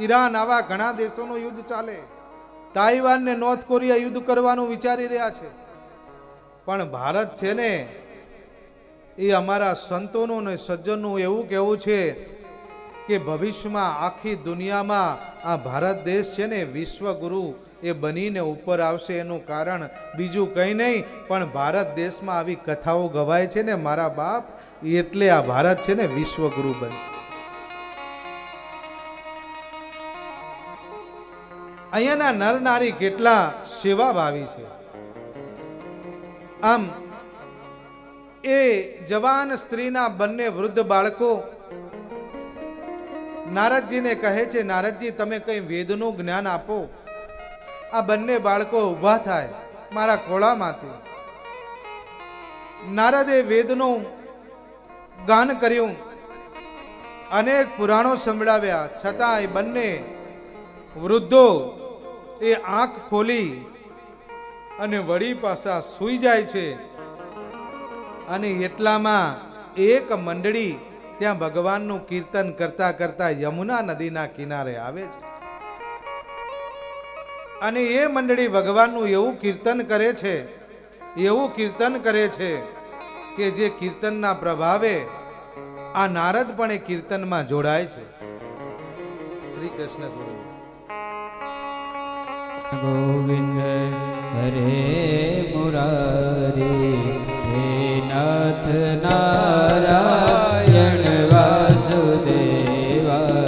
Iran, આવા ઘણા દેશોનું યુદ્ધ ચાલે. તાઇવાન ને નોર્થ કોરિયા યુદ્ધ કરવાનું વિચારી રહ્યા છે. પણ ભારત છે ને, એ અમારા સંતોનું ને સજ્જનનું એવું કહેવું છે કે ભવિષ્યમાં આખી દુનિયામાં આ ભારત દેશ છે ને વિશ્વગુરુ એ બનીને ઉપર આવશે. એનું કારણ બીજું કંઈ નહીં, પણ ભારત દેશમાં આવી કથાઓ ગવાય છે ને મારા બાપ, એટલે આ ભારત છે ને વિશ્વગુરુ બનશે. અહીંયાના નર નારી કેટલા સેવાભાવી છે. આમ એ જવાન સ્ત્રીના બંને વૃદ્ધ બાળકો નારદજીને કહે છે, નારદજી તમે કઈ વેદનું જ્ઞાન આપો. આ બંને બાળકો ઊભા થાય મારા ખોળામાંથી. નારદે વેદનું ગાન કર્યું, અનેક પુરાણો સંભળાવ્યા, છતાં એ બંને વૃદ્ધો એ આંખ ખોલી અને વળી પાછા સૂઈ જાય છે. અને એટલામાં એક મંડળી ત્યાં ભગવાનનું કીર્તન કરતા કરતા યમુના નદીના કિનારે આવે છે. અને એ મંડળી ભગવાનનું એવું કીર્તન કરે છે, એવું કીર્તન કરે છે કે જે કીર્તનના પ્રભાવે આ નારદ પણ એ કીર્તનમાં જોડાય છે. શ્રી કૃષ્ણ ગુરુ ગોવિંદ હરે મુરારી, હે નાથ નારાયણ વાસુદેવા.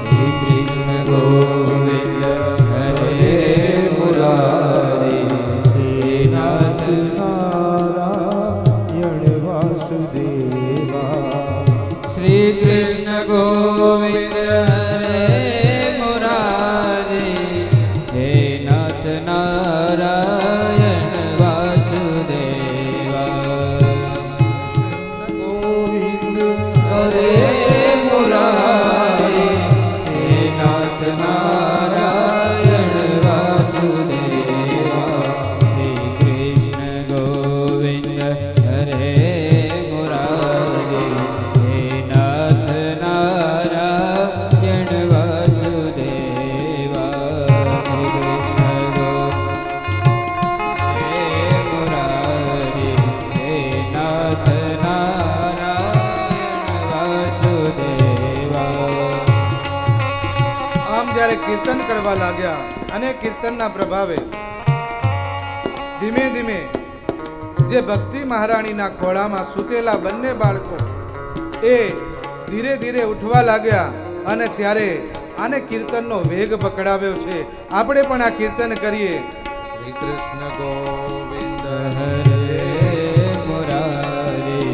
શ્રી કૃષ્ણ ગોવિંદ હરે મુરારી, હે નાથ નારાયણ વાસુદેવા. શ્રી કૃષ્ણ ગોવિંદ કીર્તન કરવા લાગ્યા અને કીર્તનના પ્રભાવે ધીમે ધીમે જે ભક્તિ મહારાણીના ખોળામાં સૂતેલા બંને બાળકો એ ધીરે ધીરે ઉઠવા લાગ્યા. અને ત્યારે આને કીર્તનનો વેગ પકડાવ્યો છે. આપણે પણ આ કીર્તન કરીએ. શ્રી કૃષ્ણ ગોવિંદ હરે મુરારી,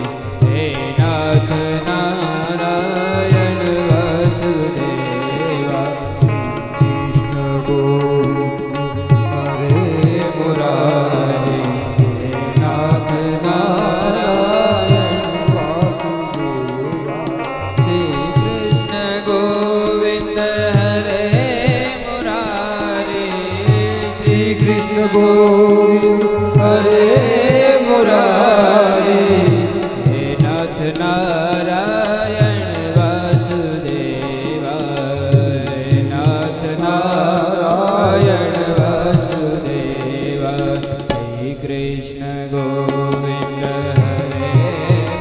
ગોવિંદ હરે મુરારી હે નાથ નારાયણ વાસુદેવા હે નાથ નારાયણ વાસુદેવા શ્રી કૃષ્ણ ગોવિંદ હરે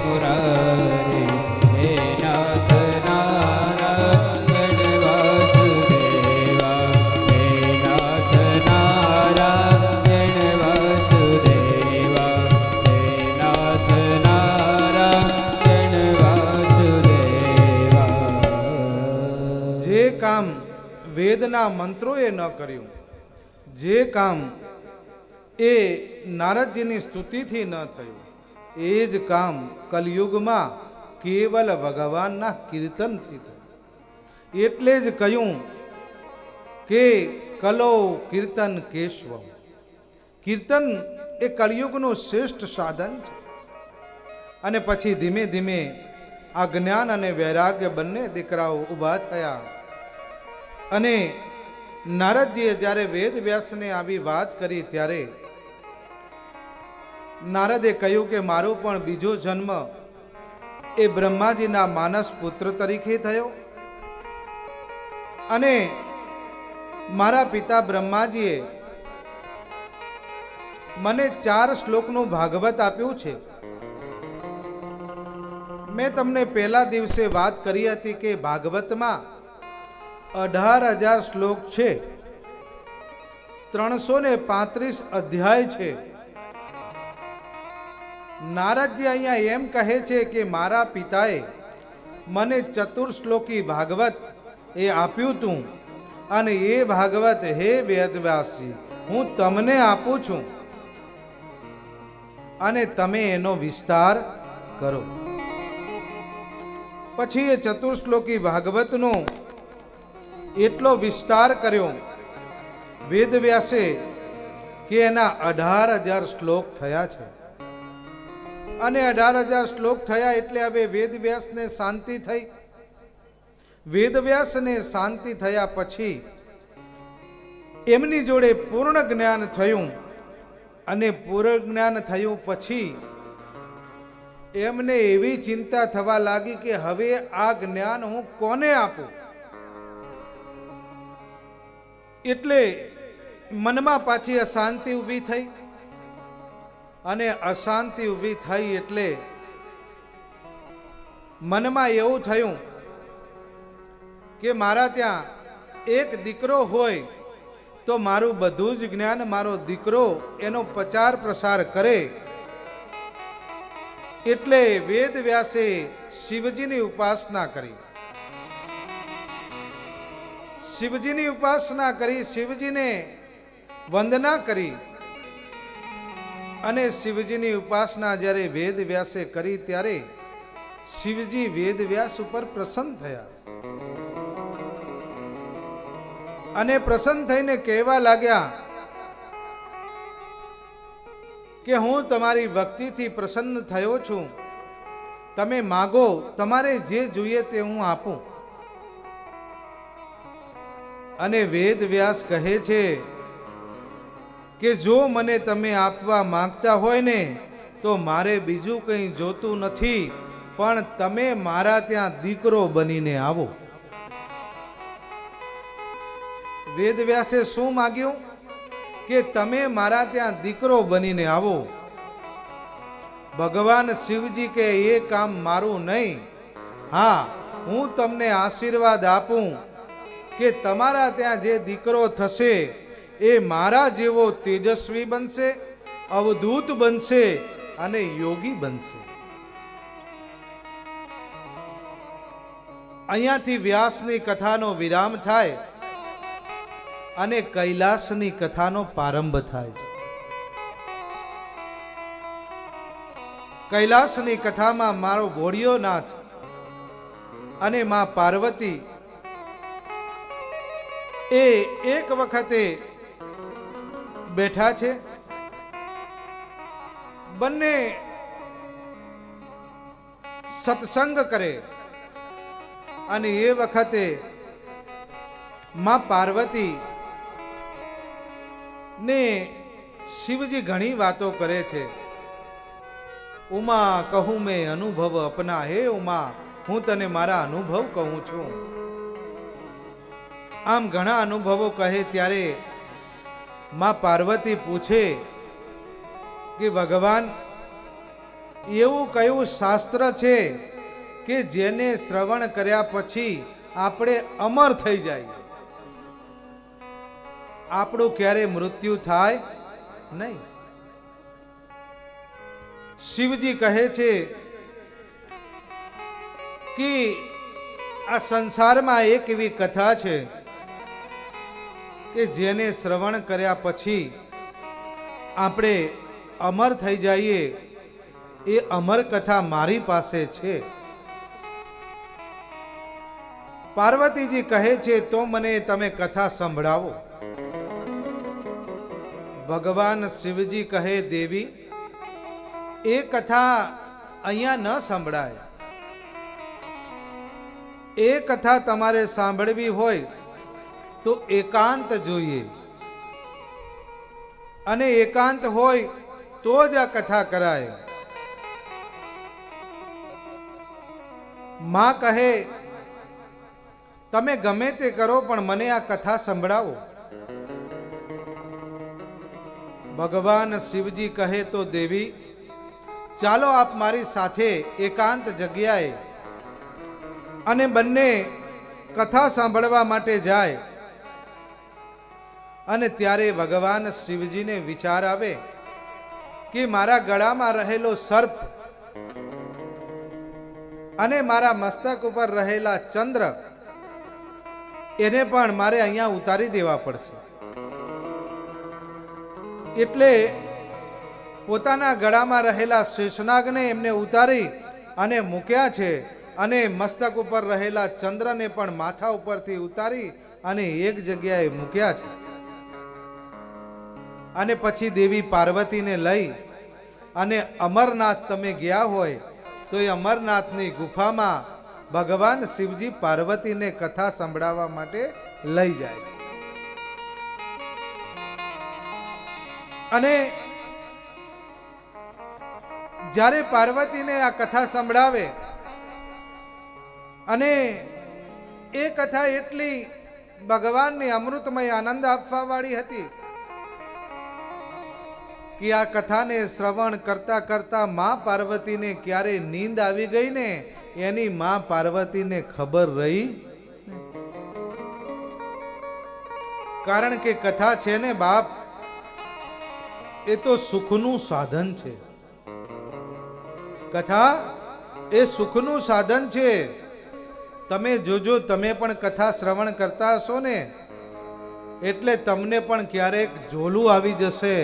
મુરારી હે નાથ નારાયણ વાસુદેવા હે નાથ નારાયણ વાસુદેવા હે નાથ નારાયણ વાસુદેવા જે કામ વેદના મંત્રોએ ન કર્યું, જે કામ એ નારદજીની સ્તુતિથી ન થયું, એ જ કામ કલયુગમાં કેવલ ભગવાનના કીર્તનથી થયું. એટલે જ કહ્યું કે કલો કીર્તન કેશવમ. કીર્તન એ કલયુગનું શ્રેષ્ઠ સાધન છે. અને પછી ધીમે ધીમે આ જ્ઞાન અને વૈરાગ્ય બંને દીકરાઓ ઊભા થયા. અને નારદજીએ જ્યારે વેદ વ્યાસને આવી વાત કરી ત્યારે નારદે કહ્યું કે મારો પણ બીજો જન્મ એ બ્રહ્માજીના માનસ પુત્ર તરીકે થયો. અને મારા પિતા બ્રહ્માજીએ મને 4 શ્લોકનું ભાગવત આપ્યું છે. મેં તમને પહેલા દિવસે વાત કરી હતી કે ભાગવતમાં 18,000 શ્લોક છે, 335 અધ્યાય છે. નારદજી અહીંયા એમ કહે છે કે મારા પિતાએ મને ચતુર્શ્લોકી ભાગવત એ આપ્યું તું, અને એ ભાગવત હે વેદવ્યાસજી હું તમને આપું છું, અને તમે એનો વિસ્તાર કરો. પછી એ ચતુર્શ્લોકી ભાગવતનો એટલો વિસ્તાર કર્યો વેદવ્યાસે કે એના 18,000 શ્લોક થયા છે. અને 18,000 શ્લોક થયા એટલે હવે વેદવ્યાસને શાંતિ થઈ. વેદવ્યાસને શાંતિ થયા પછી એમની જોડે પૂર્ણ જ્ઞાન થયું. અને પૂર્ણ જ્ઞાન થયું પછી એમને એવી ચિંતા થવા લાગી કે હવે આ જ્ઞાન હું કોને આપું. એટલે મનમાં પાછી અશાંતિ ઊભી થઈ. અને અશાંતિ ઊભી થઈ એટલે મનમાં એવું થયું કે મારા ત્યાં એક દીકરો હોય તો મારું બધું જ જ્ઞાન મારો દીકરો એનો પ્રચાર પ્રસાર કરે. એટલે વેદ વ્યાસે શિવજીની ઉપાસના કરી. શિવજીની ઉપાસના કરી, શિવજીને વંદના કરી. અને શિવજીની ઉપાસના જ્યારે વેદ વ્યાસે કરી ત્યારે શિવજી વેદ વ્યાસ ઉપર પ્રસન્ન થયા. અને પ્રસન્ન થઈને કહેવા લાગ્યા કે હું તમારી ભક્તિથી પ્રસન્ન થયો છું, તમે માગો, તમારે જે જોઈએ તે હું આપું. અને વેદ વ્યાસ કહે છે કે જો મને તમે આપવા માંગતા હોય ને તો મારે બીજું કંઈ જોતું નથી, પણ તમે મારા ત્યાં દીકરો બનીને આવો. વેદ વ્યાસે શું માગ્યું કે તમે મારા ત્યાં દીકરો બનીને આવો. ભગવાન શિવજી કે એ કામ મારું નહીં, હા હું તમને આશીર્વાદ આપું કે તમારા ત્યાં જે દીકરો થશે એ મારા જેવો તેજસ્વી બનશે, અવધૂત બનશે અને યોગી બનશે. અહીંયાથી વ્યાસની કથાનો વિરામ થાય અને કૈલાસની કથાનો પ્રારંભ થાય છે. કૈલાસની કથામાં મારો ભોળિયોનાથ અને માં પાર્વતી એ એક વખતે બેઠા છે. બંને સત્સંગ કરે અને એ વખતે માં પાર્વતી ને શિવજી ઘણી વાતો કરે છે. ઉમા કહું મેં અનુભવ અપના, હે ઉમા હું તને મારા અનુભવ કહું છું. આમ ઘણા અનુભવો કહે ત્યારે માં પાર્વતી પૂછે કે ભગવાન એવું કયું શાસ્ત્ર છે કે જેને શ્રવણ કર્યા પછી આપણે અમર થઈ જાય, આપણું ક્યારે મૃત્યુ થાય નહીં? શિવજી કહે છે કે આ સંસારમાં એક એવી કથા છે કે જેને શ્રવણ કર્યા પછી આપણે અમર થઈ જઈએ. એ અમર કથા મારી પાસે છે. પાર્વતીજી કહે છે તો મને તમે કથા સંભળાવો. ભગવાન શિવજી કહે દેવી એ કથા અહીંયા ન સંભળાય. એ કથા તમારે સાંભળવી હોય તો એકાંત જોઈએ, અને એકાંત હોય તો જ આ કથા કરાય. માં કહે તમે ગમે તે કરો પણ મને આ કથા સંભળાવો. ભગવાન શિવજી કહે તો દેવી ચાલો આપ મારી સાથે એકાંત જગ્યાએ, અને બંને કથા સાંભળવા માટે જાય. અને ત્યારે ભગવાન શિવજીને વિચાર આવે કે મારા ગળામાં રહેલો સર્પ અને મારા મસ્તક ઉપર રહેલા ચંદ્ર એને પણ મારે અહીંયા ઉતારી દેવા પડશે. એટલે પોતાના ગળામાં રહેલા શેષનાગને એમને ઉતારી અને મૂક્યા છે, અને મસ્તક ઉપર રહેલા ચંદ્રને પણ માથા ઉપરથી ઉતારી અને એક જગ્યાએ મૂક્યા છે. અને પછી દેવી પાર્વતીને લઈ અને અમરનાથ તમે ગયા હોય તો એ અમરનાથની ગુફામાં ભગવાન શિવજી પાર્વતીને કથા સંભળાવવા માટે લઈ જાય છે. અને જ્યારે પાર્વતીને આ કથા સંભળાવે, અને એ કથા એટલી ભગવાનની અમૃતમય આનંદ આપવા વાળી હતી કે આ કથાને શ્રવણ કરતા કરતા માં પાર્વતીને ક્યારે નીંદ આવી ગઈ ને એની માં પાર્વતીને ખબર રહી. કારણ કે કથા છે ને બાપ, એ તો સુખનું સાધન છે. કથા એ સુખનું સાધન છે. તમે જોજો, તમે પણ કથા શ્રવણ કરતા હશો ને એટલે તમને પણ ક્યારેક ઝોલું આવી જશે.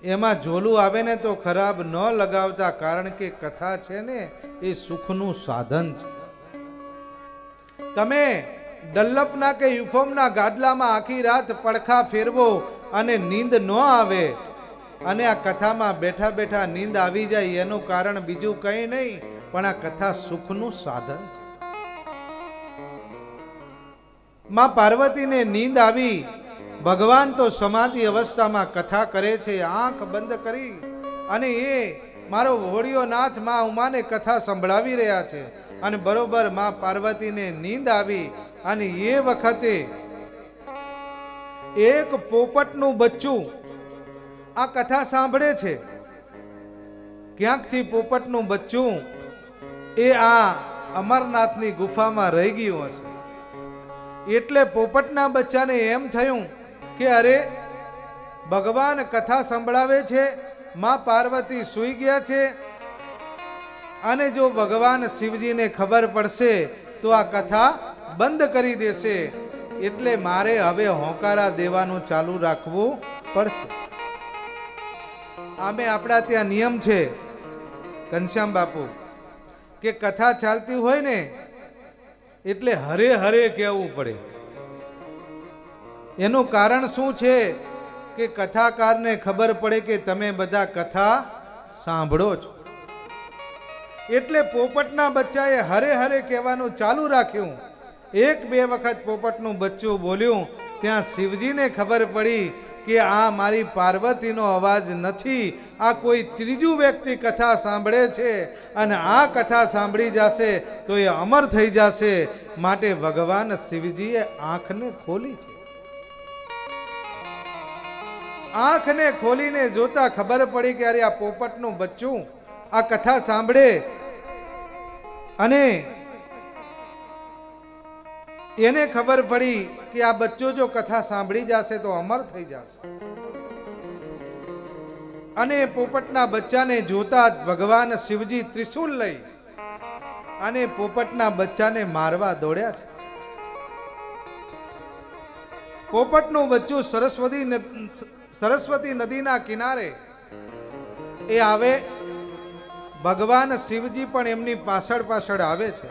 એમાં ઝોલું આવે ને તો ખરાબ ન લગાવતા, કારણ કે કથા છે ને એ સુખનું સાધન છે. તમે ડલ્લપના કે યુફોમના ગાદલામાં આખી રાત પડખા ફેરવો અને નીંદ ન આવે, અને આ કથામાં બેઠા બેઠા નીંદ આવી જાય, એનું કારણ બીજું કંઈ નહીં પણ આ કથા સુખનું સાધન છે. માં પાર્વતીને નીંદ આવી. ભગવાન તો સમાધિ અવસ્થામાં કથા કરે છે, આંખ બંધ કરી, અને એ મારો હોળિયો નાથ માં ઉમાને કથા સંભળાવી રહ્યા છે. અને બરોબર માં પાર્વતીને નીંદ આવી, અને એ વખતે એક પોપટનું બચ્ચું આ કથા સાંભળે છે. ક્યાંકથી પોપટનું બચ્ચું એ આ અમરનાથની ગુફામાં રહી ગયું હશે. એટલે પોપટના બચ્ચાને એમ થયું કે અરે ભગવાન કથા સંભળાવે છે, માં પાર્વતી સૂઈ ગયા છે, અને જો ભગવાન શિવજીને ખબર પડશે તો આ કથા બંધ કરી દેશે. એટલે મારે હવે હોંકારા દેવાનું ચાલુ રાખવું પડશે. આમે આપણા ત્યાં નિયમ છે ઘનશ્યામ બાપુ કે કથા ચાલતી હોય ને એટલે હરે હરે કહેવું પડે. એનું કારણ શું છે કે કથાકારને ખબર પડે કે તમે બધા કથા સાંભળો છો. એટલે પોપટના બચ્ચાએ હરે હરે કહેવાનું ચાલુ રાખ્યું. એક બે વખત પોપટનું બચ્ચું બોલ્યું, ત્યાં શિવજીને ખબર પડી કે આ મારી પાર્વતીનો અવાજ નથી, આ કોઈ ત્રીજું વ્યક્તિ કથા સાંભળે છે અને આ કથા સાંભળી જશે તો એ અમર થઈ જશે. માટે ભગવાન શિવજીએ આંખને ખોલી છે. આંખને ખોલીને જોતા ખબર પડી કે અરે આ પોપટનું બચ્ચું આ કથા સાંભળે અને એને ખબર પડી કે આ બચ્ચો જો કથા સાંભળી જશે તો અમર થઈ જશે. અને પોપટના બચ્ચાને જોતા જ ભગવાન શિવજી ત્રિશૂલ લઈ અને પોપટના બચ્ચાને મારવા દોડ્યા છે. પોપટનું બચ્ચું સરસ્વતી નદીના કિનારે એ આવે. ભગવાન શિવજી પણ એમની પાછળ પાછળ આવે છે.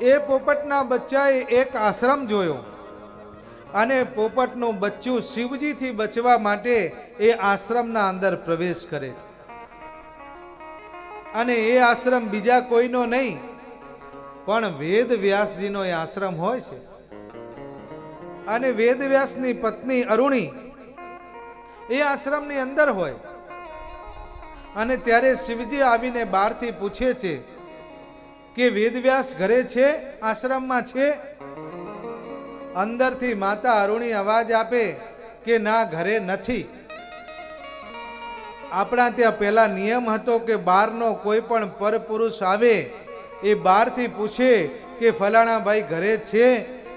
એ પોપટના બચ્ચાએ એક આશ્રમ જોયો અને પોપટનું બચ્ચું શિવજીથી બચવા માટે એ આશ્રમના અંદર પ્રવેશ કરે છે. અને એ આશ્રમ બીજા કોઈનો નહીં પણ વેદ વ્યાસજીનો એ આશ્રમ હોય છે. અને વેદ વ્યાસની પત્ની અરુણી એ આશ્રમની અંદર હોય. અને ત્યારે શિવજી આવીને બહારથી પૂછે છે કે વેદવ્યાસ ઘરે છે, આશ્રમમાં છે? અંદરથી માતા અરુણી અવાજ આપે કે ના, ઘરે નથી. આપણા ત્યાં પહેલા નિયમ હતો કે બહારનો કોઈ પણ પરપુરુષ આવે એ બહારથી પૂછે કે ફલાણા ભાઈ ઘરે છે,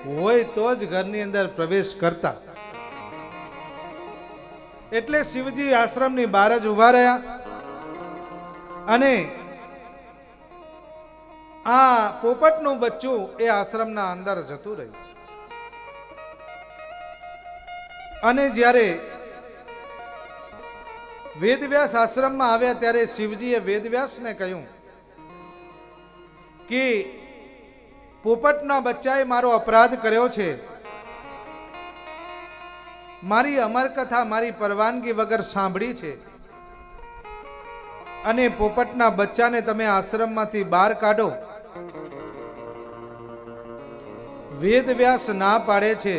હોય તો જ ઘરની અંદર પ્રવેશ કરતા. એટલે શિવજી આશ્રમની બહાર જ ઉભા રહ્યા અને આ પોપટનું બચ્ચું એ આશ્રમના અંદર જતું રહ્યું. અને જ્યારે વેદવ્યાસ આશ્રમમાં આવ્યા ત્યારે શિવજીએ વેદવ્યાસને કહ્યું કે પોપટના બચ્ચાએ મારો અપરાધ કર્યો છે. મારી અમરકથા મારી પરવાનગી વગર સાંભળી છે અને પોપટના બચ્ચાને તમે આશ્રમમાંથી બહાર કાઢો. વેદવ્યાસ ના પાડે છે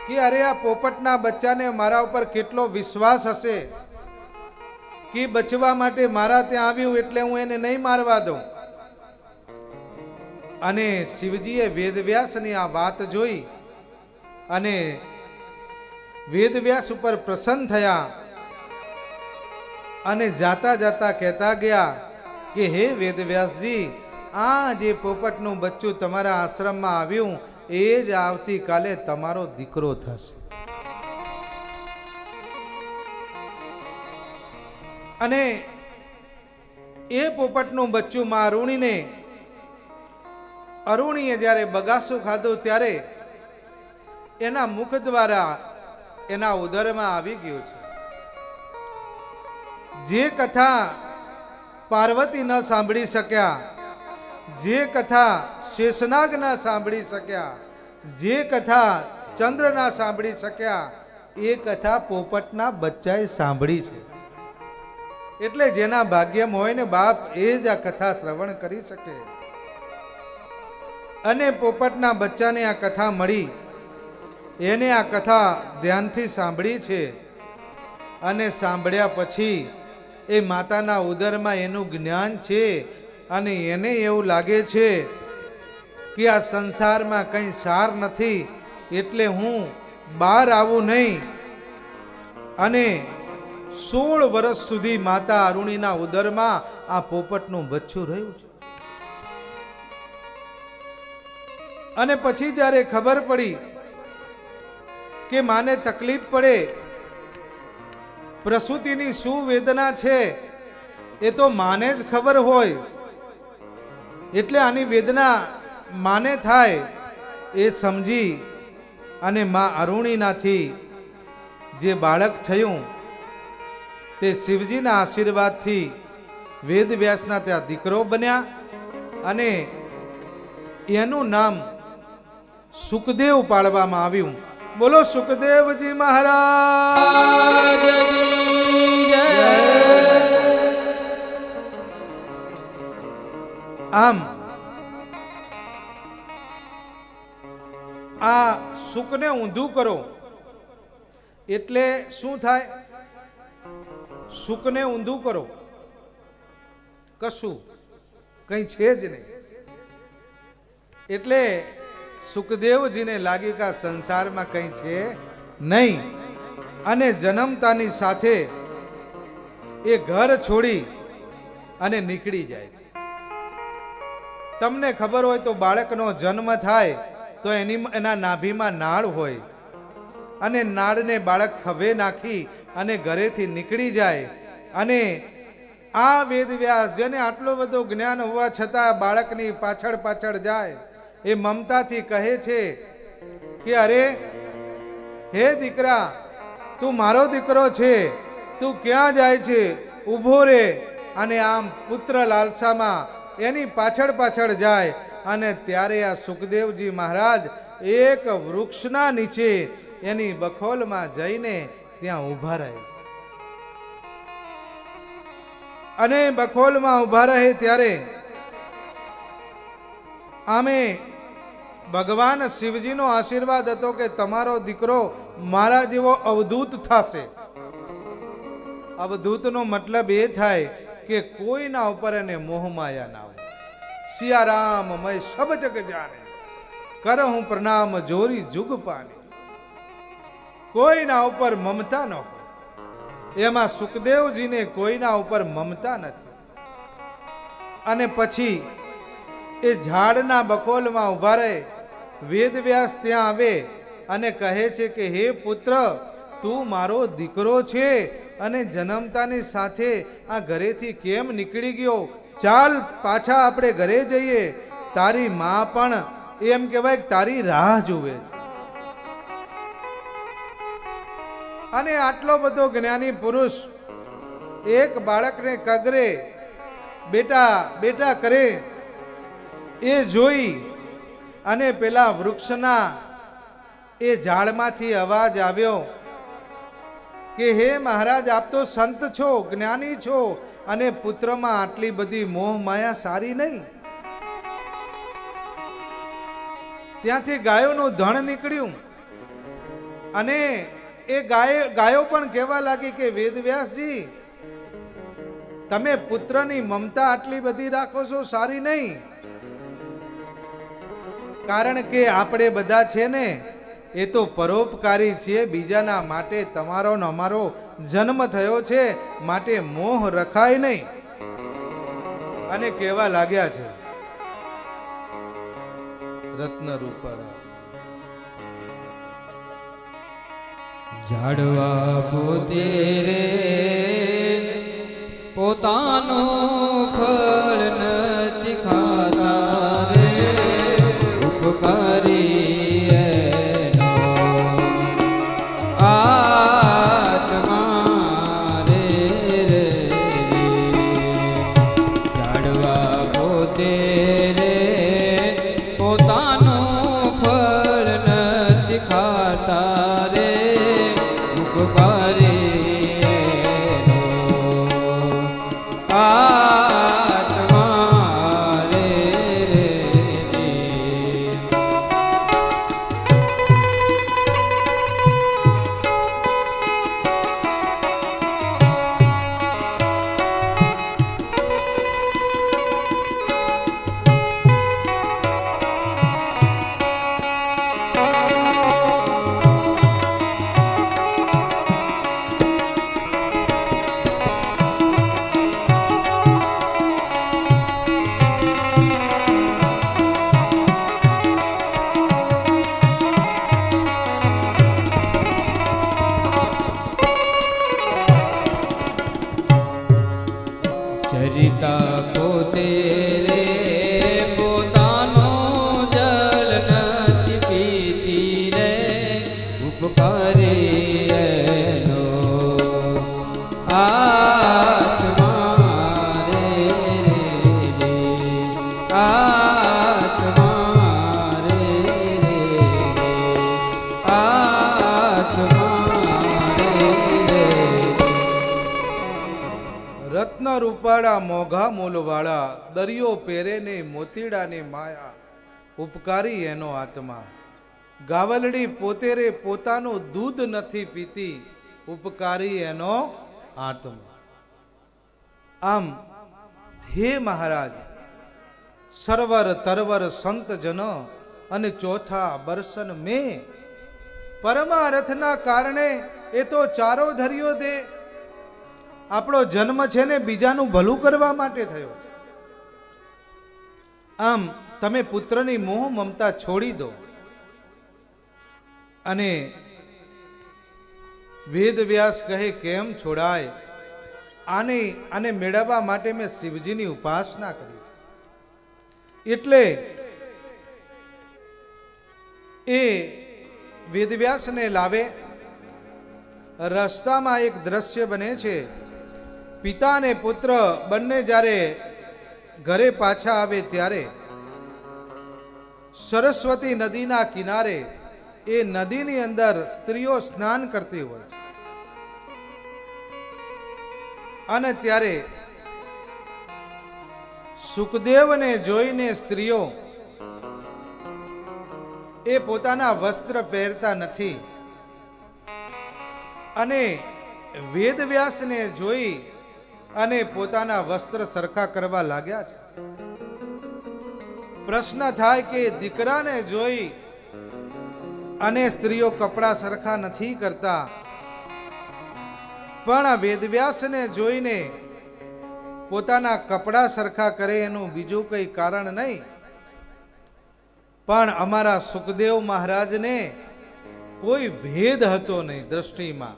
કે અરે આ પોપટના બચ્ચાને મારા ઉપર કેટલો વિશ્વાસ હશે કે બચવા માટે મારા ત્યાં આવ્યું એટલે હું એને નહીં મારવા દઉં. અને શિવજીએ વેદવ્યાસની આ વાત જોઈ અને વેદવ્યાસ ઉપર પ્રસન્ન થયા અને જાતા જાતા કહેતા ગયા કે હે વેદવ્યાસજી, આ જે પોપટનું બચ્ચું તમારા આશ્રમમાં આવ્યું એ જ આવતીકાલે તમારો દીકરો થશે. અને એ પોપટનું બચ્ચું માં અરુણીએ જ્યારે બગાસું ખાધું ત્યારે એના મુખ દ્વારા એના ઉદરમાં આવી ગયું છે. જે કથા પાર્વતી ન સાંભળી શક્યા, જે કથા શેષનાગ ન સાંભળી શક્યા, જે કથા ચંદ્ર ના સાંભળી શક્યા, એ કથા પોપટના બચ્ચાએ સાંભળી છે. એટલે જેના ભાગ્યમાં હોય ને બાપ, એ જ આ કથા શ્રવણ કરી શકે. અને પોપટના બચ્ચાને આ કથા મળી, એને આ કથા ધ્યાનથી સાંભળી છે. અને સાંભળ્યા પછી એ માતાના ઉદરમાં એનું જ્ઞાન છે અને એને એવું લાગે છે કે આ સંસારમાં કંઈ સાર નથી, એટલે હું બહાર આવું નહીં. અને 16 વર્ષ સુધી માતા અરુણીના ઉદરમાં આ પોપટનું બચ્ચું રહ્યું છે. અને પછી જ્યારે ખબર પડી કે માને તકલીફ પડે, પ્રસૂતિની શું વેદના છે એ તો માને જ ખબર હોય, એટલે આની વેદના માને થાય એ સમજી અને માં અરુણીનાથી જે બાળક થયું તે શિવજીના આશીર્વાદથી વેદવ્યાસના ત્યાં દીકરો બન્યા અને એનું નામ સુખદેવ પાડવામાં આવ્યું. બોલો સુખદેવજી મહારાજ. આમ આ સુખને ઊંધું કરો એટલે શું થાય? સુખને ઊંધું કરો, કશું કંઈ છે જ નહીં. એટલે સુખદેવજીને લાગ્યું કે આ સંસારમાં કંઈ છે નહીં, અને જન્મતાની સાથે એ ઘર છોડી અને નીકળી જાય છે. તમને ખબર હોય તો બાળકનો જન્મ થાય તો એના નાભીમાં નાળ હોય, અને નાળને બાળક ખભે નાખી અને ઘરેથી નીકળી જાય. અને આ વેદવ્યાસ જેને આટલો બધો જ્ઞાન હોવા છતાં બાળકની પાછળ પાછળ જાય, એ મમતાથી કહે છે કે અરે હે દીકરા, તું મારો દીકરો છે, તું ક્યાં જાય છે? ઊભો રે. અને આમ પુત્ર લાલસામાં એની પાછળ પાછળ જાય. અને ત્યારે આ સુખદેવજી મહારાજ એક વૃક્ષના નીચે એની બખોલમાં જઈને ત્યાં ઊભા રહે છે. અને બખોલમાં ઊભા રહે ત્યારે આમે ભગવાન શિવજીનો આશીર્વાદ હતો કે તમારો દીકરો મારા જેવો અવધૂત થશે. અવધૂતનો મતલબ એ થાય કે કોઈના ઉપર એને મોહમાયા ના હોય. સિયારામ મેં સબ જગ જાને, કરહું પ્રણામ જોરી જુગ પાને. કોઈના ઉપર મમતા ન હોય. એમાં સુખદેવજીને કોઈના ઉપર મમતા નથી. અને પછી એ ઝાડના બખોલમાં ઊભા રહે. વેદવ્યાસ ત્યાં આવે અને કહે છે કે હે પુત્ર, તું મારો દીકરો છે અને જન્મતાની સાથે આ ઘરેથી કેમ નીકળી ગયો? ચાલ પાછા આપણે ઘરે જઈએ. તારી માં પણ એમ કહેવાય તારી રાહ જુએ છે. અને આટલો બધો જ્ઞાની પુરુષ એક બાળકને કગરે બેટા બેટા કરે એ જોઈ અને પેલા વૃક્ષના એ ઝાડમાંથી અવાજ આવ્યો કે હે મહારાજ, આપ તો સંત છો, જ્ઞાની છો, અને પુત્રમાં આટલી બધી મોહ માયા સારી નહીં. ત્યાંથી ગાયોનું ધણ નીકળ્યું અને એ ગાયો પણ કહેવા લાગી કે વેદવ્યાસજી, તમે પુત્રની મમતા આટલી બધી રાખો છો, સારી નહીં. કારણ કે આપણે બધા છે ને એ તો પરોપકારી છીએ. બીજાના માટે તમારો ને અમારો જન્મ થયો છે, માટે મોહ રખાય નહીં. અને કહેવા લાગ્યા છે રત્ન રૂપાળા, ઝાડવા પોતે રે પોતાનું ફળ નથી ખાતા રે, ઉપકારી એનો આત્મા રે રે. ઝાડવા પોતે રે પોતાનું ફળ નથી ખાતા રે, ઉપકારી એનો આત્મા રે રે. ચરિતા પોતે રે પોતાનું જલ નથી પીતી રે, ઉપકારી એનો આત્મા રે રે. આત્મા રે રે. આત્મા રે રે. રત્ન રૂપાળા મોઘા મૂલવાળા, દરિયો પહેરે ને મોતીડાની માયા, ઉપકારી એનો આત્મા. ગાવલડી પોતે રે પોતાનું દૂધ નથી પીતી, ઉપકારી એનો આત્મા. આમ હે મહારાજ, સરવર તરવર સંત જન અને ચોથા બરસન મેં, પરમારથના કારણે એ તો ચારો ધર્યો દે. આપણો જન્મ છે ને બીજાનું ભલું કરવા માટે થયો. આમ તમે પુત્રની મોહ મમતા છોડી દો અને વેદ વ્યાસ કહે કેમ છોડાય, આને મેળવવા માટે મેં શિવજીની ઉપાસના કરી છે. એટલે એ વેદવ્યાસને લાવે. રસ્તામાં એક દ્રશ્ય બને છે. પિતા અને પુત્ર બંને જ્યારે ઘરે પાછા આવે ત્યારે સરસ્વતી નદીના કિનારે એ નદીની અંદર સ્ત્રીઓ સ્નાન કરતી હોય અને ત્યારે સુખદેવને જોઈને સ્ત્રીઓ એ પોતાના વસ્ત્ર પહેરતા નથી અને વેદવ્યાસને જોઈ અને પોતાના વસ્ત્ર સરખા કરવા લાગ્યા છે. પ્રશ્ન થાય કે દીકરાને જોઈ અને સ્ત્રીઓ કપડા સરખા નથી કરતા, પણ વેદવ્યાસને જોઈને પોતાના કપડા સરખા કરે એનું બીજું કઈ કારણ નહીં, પણ અમારા સુખદેવ મહારાજને કોઈ ભેદ હતો નહીં દ્રષ્ટિમાં.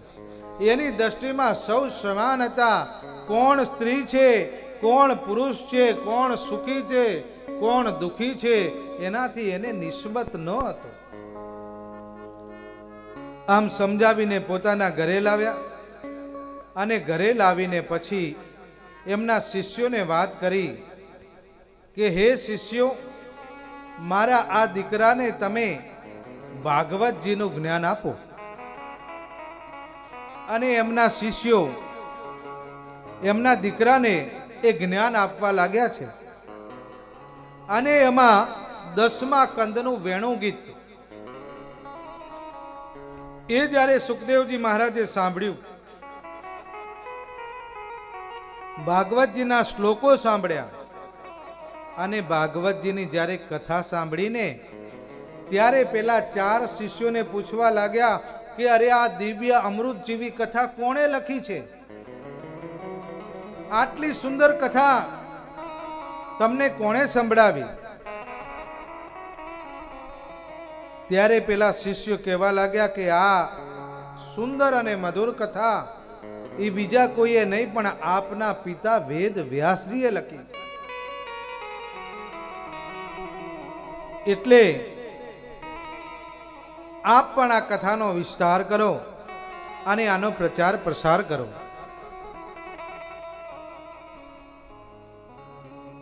એની દ્રષ્ટિમાં સૌ સમાન હતા. કોણ સ્ત્રી છે, કોણ પુરુષ છે, કોણ સુખી છે, કોણ દુખી છે, એનાથી એને નિસ્બત ન હતો. આમ સમજાવીને પોતાના ઘરે લાવ્યા અને ઘરે લાવીને પછી એમના શિષ્યોને વાત કરી કે હે શિષ્યો, મારા આ દીકરાને તમે ભાગવતજીનું જ્ઞાન આપો. અને એમના શિષ્યો એમના દીકરાને એ જ્ઞાન આપવા લાગ્યા છે. અને એમાં 10મા કંદનું વેણું ગીત એ જ્યારે સુખદેવજી મહારાજે સાંભળ્યું, ભાગવતજીના શ્લોકો સાંભળ્યા અને ભાગવતજીની જ્યારે કથા સાંભળીને ત્યારે પેલા 4 શિષ્યોને પૂછવા લાગ્યા કે અરે આ દિવ્ય અમૃત જેવી કથા કોણે લખી છે? આટલી સુંદર કથા તમને કોણે સંભળાવી? ત્યારે પેલા શિષ્યો કહેવા લાગ્યા કે આ સુંદર અને મધુર કથા એ બીજા કોઈએ નહીં પણ આપના પિતા વેદ વ્યાસજીએ લખી છે. એટલે આપ પણ આ કથાનો વિસ્તાર કરો અને આનો પ્રચાર પ્રસાર કરો.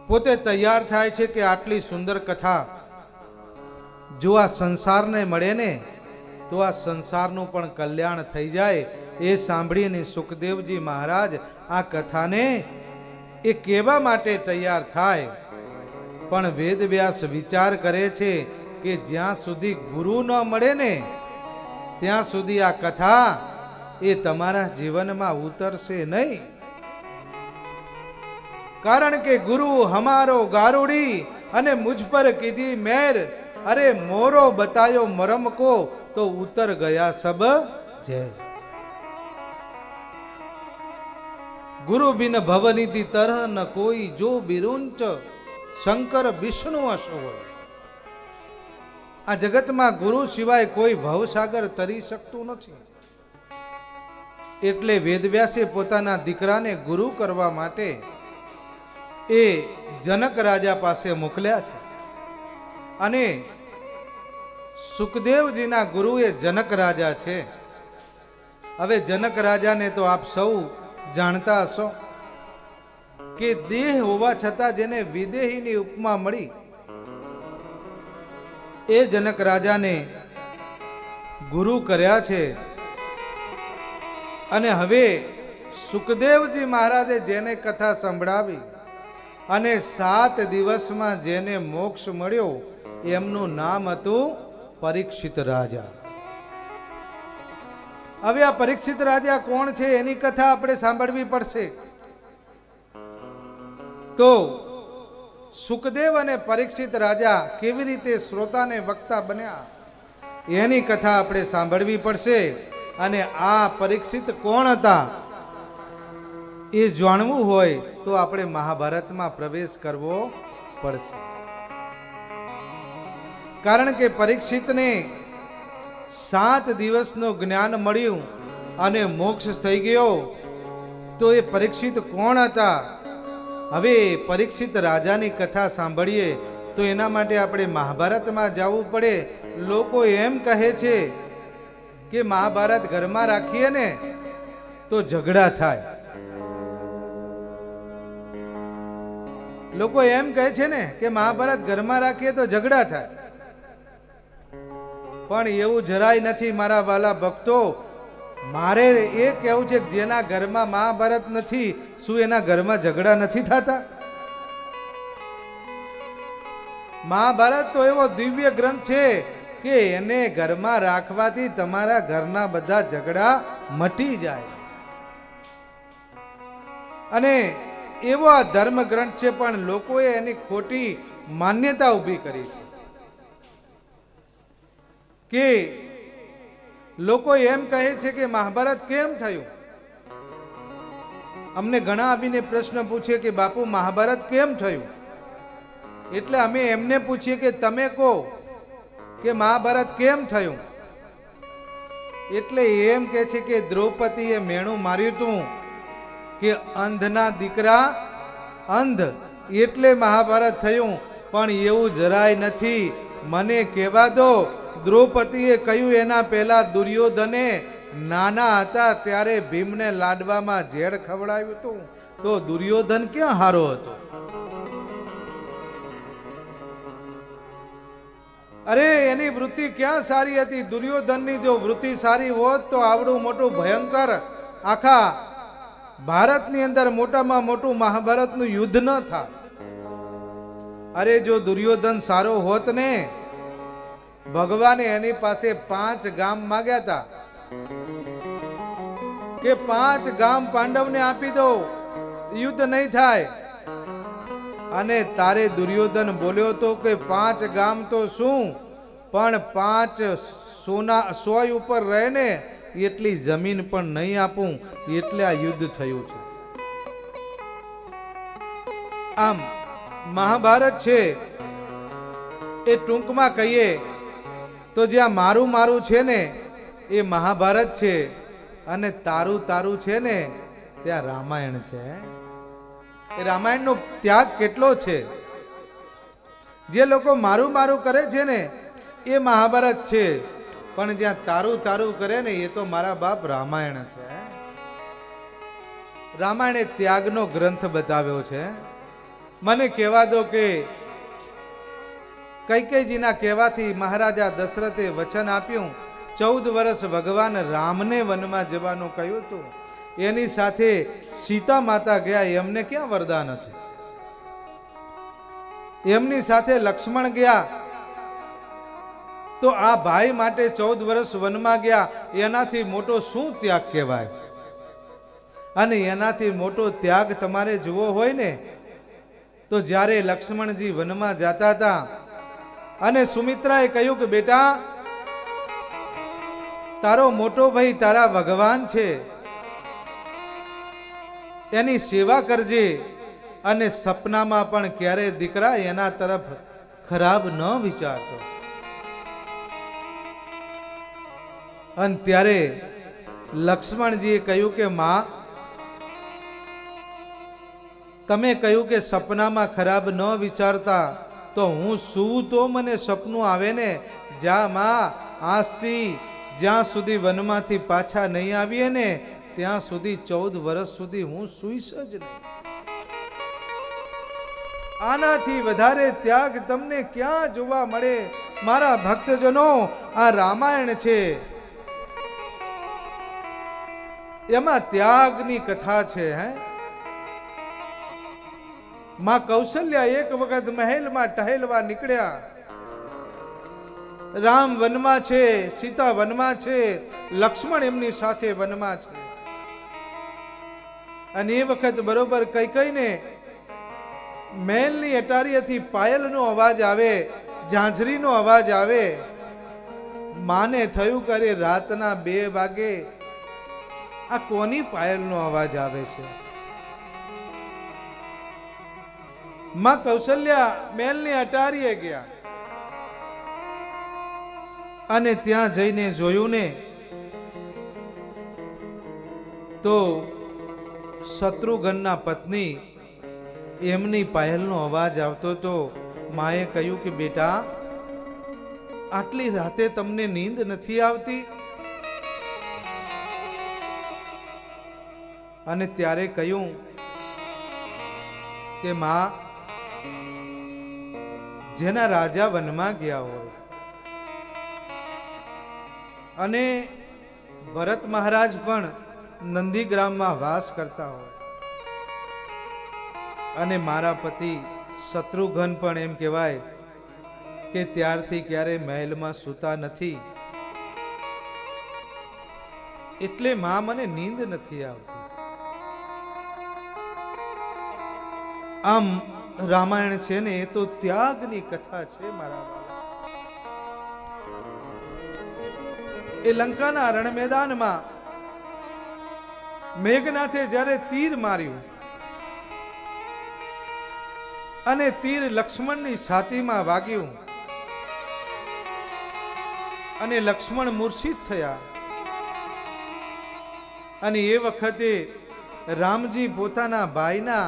પોતે તૈયાર થાય છે કે આટલી સુંદર કથા જો આ સંસારને મળે ને તો આ સંસારનું પણ કલ્યાણ થઈ જાય. એ સાંભળીને સુખદેવજી મહારાજ આ કથાને એ કહેવા માટે તૈયાર થાય, પણ વેદવ્યાસ વિચાર કરે છે કે જ્યાં સુધી ગુરુ ન મળે ને ત્યાં સુધી આ કથા એ તમારા જીવનમાં ઉતરશે નહીં. કારણ કે ગુરુ હમારો ગારુડી અને મુझ પર કીધી મેર, અરે મોરો બતાયો મરમ કો તો ઉતર ગયા સબ ઝેર. ગુરુ બિન ભવનિધિ તરહ ન કોઈ, જો બિરુંચ શંકર વિષ્ણુ અસોય. આ જગતમાં ગુરુ સિવાય કોઈ ભવસાગર તરી શકતું નથી. એટલે વેદવ્યાસે પોતાના દીકરાને ગુરુ કરવા માટે એ જનક રાજા પાસે મોકલ્યા છે. અને સુખદેવજીના ગુરુ એ જનક રાજા છે. હવે જનક રાજાને તો આપ સૌ જાણતા હશો કે દેહ હોવા છતાં જેને વિદેહીની ઉપમા મળી, એ જનક રાજાને ગુરુ કર્યા છે. અને હવે સુખદેવજી મહારાજે જેને કથા સંભળાવી અને 7 દિવસમાં જેને મોક્ષ મળ્યો એમનું નામ હતું પરીક્ષિત રાજા. હવે આ પરીક્ષિત રાજા કોણ છે એની કથા આપણે સાંભળવી પડશે. તો સુખદેવ અને પરીક્ષિત રાજા કેવી રીતે શ્રોતાને વક્તા બન્યા એની કથા આપણે સાંભળવી પડશે. અને આ પરીક્ષિત કોણ હતા એ જાણવું હોય તો આપણે મહાભારતમાં પ્રવેશ કરવો પડશે. કારણ કે પરીક્ષિતને 7 દિવસનું જ્ઞાન મળ્યું અને મોક્ષ થઈ ગયો. તો એ પરીક્ષિત કોણ હતા? હવે પરીક્ષિત રાજાની કથા સાંભળીએ તો એના માટે આપણે મહાભારતમાં જવું પડે. લોકો એમ કહે છે કે મહાભારત ઘરમાં રાખીએ ને તો ઝઘડા થાય. લોકો એમ કહે છે ને કે મહાભારત ઘરમાં રાખીએ તો ઝઘડા થાય. પણ એવું જરાય નથી મારા વાલા ભક્તો. મારે એ કહેવું છે કે જેના ઘરમાં મહાભારત નથી, શું એના ઘરમાં ઝઘડા નથી થતા? મહાભારત તો એવો દિવ્ય ગ્રંથ છે કે એને ઘરમાં રાખવાથી તમારા ઘરના બધા ઝઘડા મટી જાય. અને એવો આ ધર્મ ગ્રંથ છે, પણ લોકોએ એની ખોટી માન્યતા ઊભી કરી છે. કે લોકો એમ કહે છે કે મહાભારત કેમ થયું? અમને ઘણા આવીને પ્રશ્ન પૂછે કે બાપુ મહાભારત કેમ થયું? એટલે અમે એમને પૂછીએ કે તમે કહો કે મહાભારત કેમ થયું? એટલે એમ કહે છે કે દ્રૌપદીએ મેણું માર્યું હતું કે અંધના દીકરા અંધ, એટલે મહાભારત થયું. પણ એવું જરાય નથી. મને કહેવા દો, દ્રૌપદીએ કહ્યું એના પહેલા દુર્યોધને નાના હતા ત્યારે ભીમને લાડવામાં ઝેર ખવડાવ્યું હતું. તો દુર્યોધન ક્યાં હારો હતો? અરે એની વૃત્તિ ક્યાં સારી હતી? દુર્યોધનની જો વૃત્તિ સારી હોત તો આવડું મોટું ભયંકર આખા ભારતની અંદર મોટામાં મોટું મહાભારતનું યુદ્ધ ન થાય. અરે જો દુર્યોધન સારો હોત ને, ભગવાને એની પાસે 5 ગામ માંગ્યા હતા કે 5 ગામ પાંડવને આપી દો, યુદ્ધ નહીં થાય. અને તારે દુર્યોધન બોલ્યો તો કે 5 ગામ તો શું, પણ 5 સોના 100 ઉપર રહે ને એટલી જમીન પણ નહીં આપું. એટલે આ યુદ્ધ થયું છે. આમ મહાભારત છે એ ટૂંકમાં કહીએ તો જ્યાં મારું મારું છે ને એ મહાભારત છે, અને તારું તારું છે ને ત્યાં રામાયણ છે. એ રામાયણનો ત્યાગ કેટલો છે! જે લોકો મારું મારું કરે છે ને એ મહાભારત છે, પણ જ્યાં તારું તારું કરે ને એ તો મારા બાપ રામાયણ છે. રામાયણ એ ત્યાગનો ગ્રંથ બતાવ્યો છે. મને કહેવા દો કે કૈકેયીજીના કહેવાથી મહારાજા દશરથે વચન આપ્યું, 14 વર્ષ ભગવાન રામને વનમાં જવાનું કહ્યું હતું. એની સાથે સીતા માતા ગયા, એમને ક્યાં વરદાન હતું? એમની સાથે લક્ષ્મણ ગયા. તો આ ભાઈ માટે 14 વર્ષ વનમાં ગયા, એનાથી મોટો શું ત્યાગ કહેવાય? અને એનાથી મોટો ત્યાગ તમારે જોવો હોય ને તો જ્યારે લક્ષ્મણજી વનમાં જતા હતા અને સુમિત્રાએ કહ્યું કે બેટા, તારો મોટો ભાઈ તારા ભગવાન છે, એની સેવા કરજે, અને સપનામાં પણ ક્યારે દીકરા એના તરફ ખરાબ ન વિચારતો. અને ત્યારે લક્ષ્મણજીએ કહ્યું કે માં, તમે કહ્યું કે સપનામાં ખરાબ ન વિચારતા, તો હું સૂવું તો મને સપનું આવે ને. જ્યાં માં આજથી જ્યાં સુધી વનમાંથી પાછા નહીં આવીએ ને ત્યાં સુધી 14 વર્ષ સુધી હું સૂઈશ જ નહીં. આનાથી વધારે ત્યાગ તમને ક્યાં જોવા મળે? મારા ભક્તજનો, આ રામાયણ છે, એમાં ત્યાગની કથા છે. માં કૌશલ્યા એક વખત મહેલમાં ટહેલવા નીકળ્યા રામ વનમાં છે, સીતા વનમાં છે, લક્ષ્મણ એમની સાથે વનમાં છે. અને એ વખત બરોબર કઈ કઈને મહેલની અટારીએથી પાયલનો અવાજ આવે, ઝાંઝરીનો અવાજ આવે. માને થયું કે અરે રાતના 2 વાગે આ કોની પાયલનો અવાજ આવે છે? માં કૌશલ્યા મહેલની અટારીએ ગયા અને ત્યાં જઈને જોયું ને તો શત્રુઘ્નના પત્ની એમની પાયલનો અવાજ આવતો તો માએ કહ્યું કે બેટા, આટલી રાતે તમને નીંદ નથી આવતી? અને ત્યારે કહ્યું કે માં, જેના રાજા વનમાં ગયા હોય અને ભરત મહારાજ પણ નંદીગ્રામમાં વાસ કરતા હોય અને મારા પતિ શત્રુઘ્ન પણ એમ કહેવાય કે ત્યારથી ક્યારે મહેલમાં સૂતા નથી, એટલે માં મને નીંદ નથી આવતી. આમ રામાયણ છે ને એ તો ત્યાગની કથા છે મારા વાલા. એ લંકાના રણ મેદાનમાં મેઘનાથે જ્યારે તીર માર્યું અને તીર લક્ષ્મણની છાતીમાં વાગ્યું અને લક્ષ્મણ મૂર્છિત થયા. અને એ વખતે રામજી પોતાના ભાઈના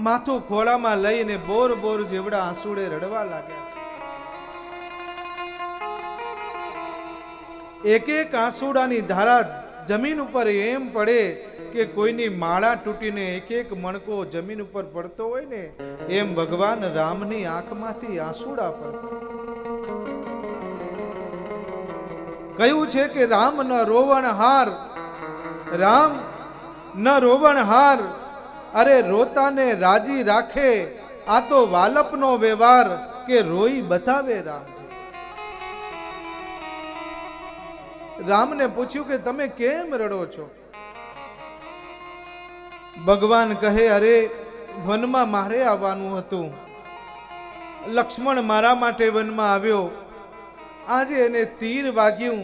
માથું ખોળામાં લઈને બોર બોર જેવડા આંસુડે રડવા લાગ્યા. એક એક આંસુડાની ધારા જમીન ઉપર એમ પડે કે કોઈની માળા તૂટીને એક એક મણકો જમીન ઉપર પડતો હોય ને એમ ભગવાન રામની આંખમાંથી આંસુડા પડતા. કહ્યું છે કે રામ ન રોવણ હાર, રામ ન રોવણ હાર, અરે રોતાને રાજી રાખે, આ તો વાલપનો વ્યવહાર કે રોઈ બતાવે રામ. રામને પૂછ્યું કે તમે કેમ રડો છો? ભગવાન કહે, અરે વનમાં મારે આવવાનું હતું, લક્ષ્મણ મારા માટે વનમાં આવ્યો, આજે એને તીર વાગ્યું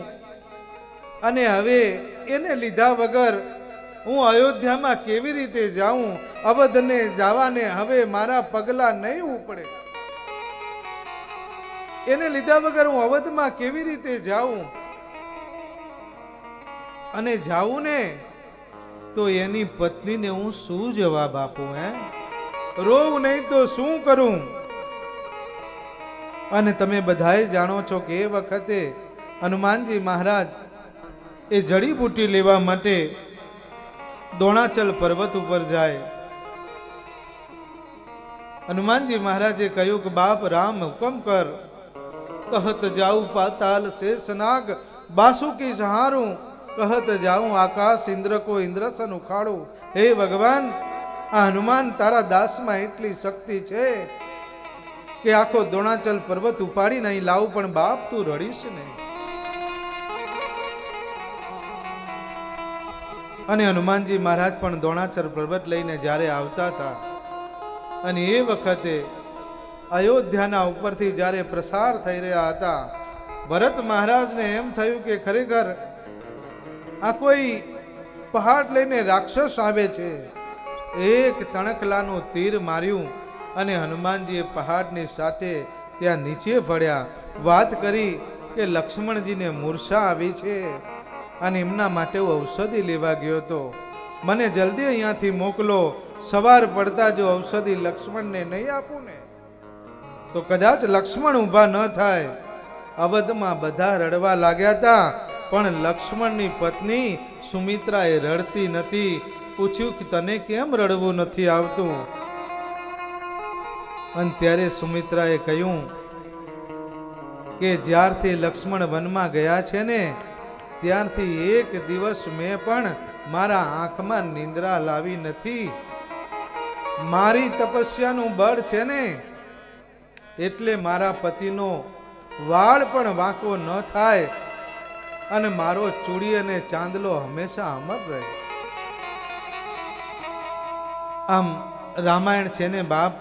અને હવે એને લીધા વગર હું અયોધ્યામાં કેવી રીતે જાઉં? અવધને જવાને હવે મારા પગલા નહીં ઉપડે. એને લીધા વગર હું અવધમાં કેવી રીતે જાઉં? અને જાઉં ને તો એની પત્નીને હું શું જવાબ આપું? રોવું નહીં તો શું કરું? અને તમે બધાએ જાણો છો કે એ વખતે હનુમાનજી મહારાજ એ જડીબુટી લેવા માટે દોણાચલ પર્વત ઉપર જાય. હનુમાનજી મહારાજે કહ્યું કે બાપ રામ હુકમ કર. કહત જાઉં પાતાલ શેષનાગ બાસુકી સહારું, કહત જાઉં આકાશ ઇન્દ્ર કો ઇન્દ્રસન ઉખાડું. હે ભગવાન, આ હનુમાન તારા દાસમાં એટલી શક્તિ છે કે આખો દોણાચલ પર્વત ઉપાડી નહીં લાવું, પણ બાપ તું રડીશ નહીં. અને હનુમાનજી મહારાજ પણ દોણાચલ પર્વત લઈને જ્યારે આવતા હતા અને એ વખતે અયોધ્યાના ઉપરથી જ્યારે પ્રસાર થઈ રહ્યા હતા, ભરત મહારાજને એમ થયું કે ખરેખર આ કોઈ પહાડ લઈને રાક્ષસ આવે છે. એક તણખલાનું તીર માર્યું અને હનુમાનજીએ પહાડની સાથે ત્યાં નીચે પડ્યા. વાત કરી કે લક્ષ્મણજીને મૂર્છા આવી છે અને એમના માટે હું ઔષધિ લેવા ગયો હતો, મને જલ્દી અહીંયાથી મોકલો. સવાર પડતા જો ઔષધિ લક્ષ્મણને નહીં આપું ને તો કદાચ લક્ષ્મણ ઊભા ન થાય. અવધમાં બધા રડવા લાગ્યા હતા, પણ લક્ષ્મણની પત્ની સુમિત્રાએ રડતી નથી. પૂછ્યું કે તને કેમ રડવું નથી આવતું? અને ત્યારે સુમિત્રાએ કહ્યું કે જ્યારથી લક્ષ્મણ વનમાં ગયા છે ને ત્યારથી એક દિવસ મેં પણ મારા આંખમાં નિંદ્રા લાવી નથી. મારી તપસ્યાનું બળ છે ને એટલે મારા પતિનો વાળ પણ વાંકો ન થાય અને મારો ચૂડી અને ચાંદલો હંમેશા અમર રહે. આમ રામાયણ છે ને બાપ,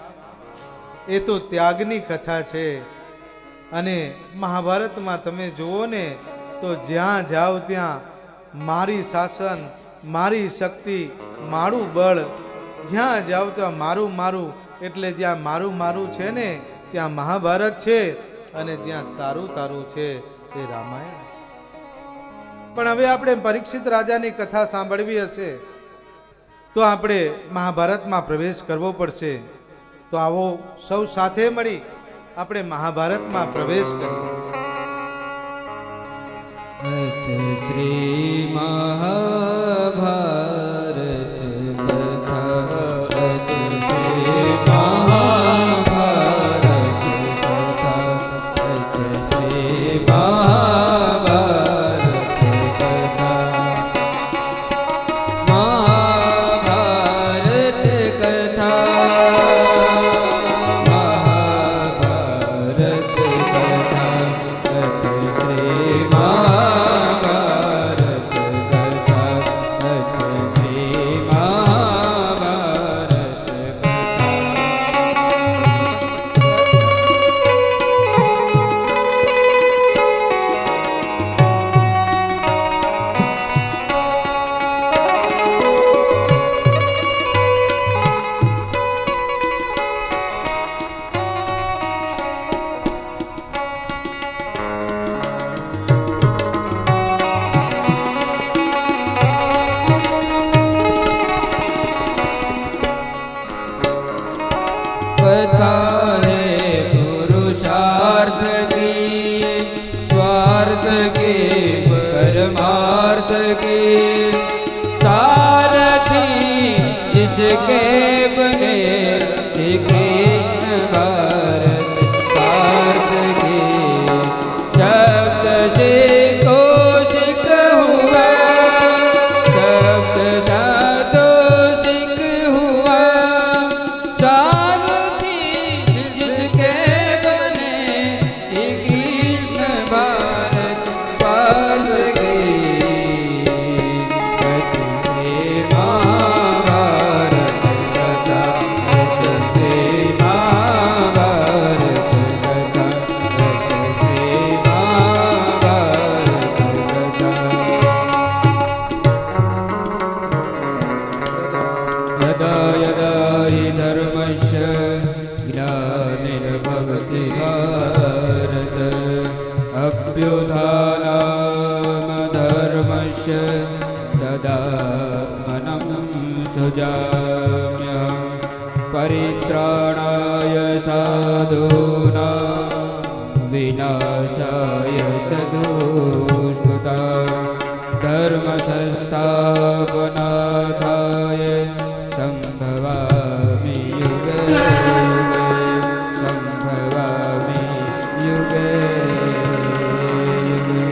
એ તો ત્યાગની કથા છે. અને મહાભારતમાં તમે જુઓ ને તો જ્યાં જાઓ ત્યાં મારી શાસન, મારી શક્તિ, મારું બળ, જ્યાં જાઓ ત્યાં મારું મારું. એટલે જ્યાં મારું મારું છે ને ત્યાં મહાભારત છે, અને જ્યાં તારું તારું છે એ રામાયણ. પણ હવે આપણે પરીક્ષિત રાજાની કથા સાંભળવી હશે તો આપણે મહાભારતમાં પ્રવેશ કરવો પડશે. તો આવો સૌ સાથે મળી આપણે મહાભારતમાં પ્રવેશ કરીએ. શ્રી મહાભારત કથા, શ્રી મહાભારત કથા, શ્રી મહાભારત કથા, મહાભારત કથા, શ્રી कथा है पुरुषार्थ की, स्वार्थ के परमार्थ की, सारथी जिसके बने श्री कृष्ण भारत पार्थ की, शब्द से कौशिक हुआ, शब्द साधो सिख हुआ, सारथी जिसके बने श्री कृष्ण भारत पार्थ की, श्री महाभारत कथा, श्री महाभारत कथा, श्री महाभारत कथा. यदा यदा हि धर्मस्य ग्लानिर्भवति भारत, अभ्युत्थानमधर्मस्य तदात्मनं सृजाम्यहं, परित्राणाय साधूनां विनाशाय सदुष्कृतां, धर्मसंस्थापनार्थाय संभवामि युगे युगे, संभवामि युगे युगे.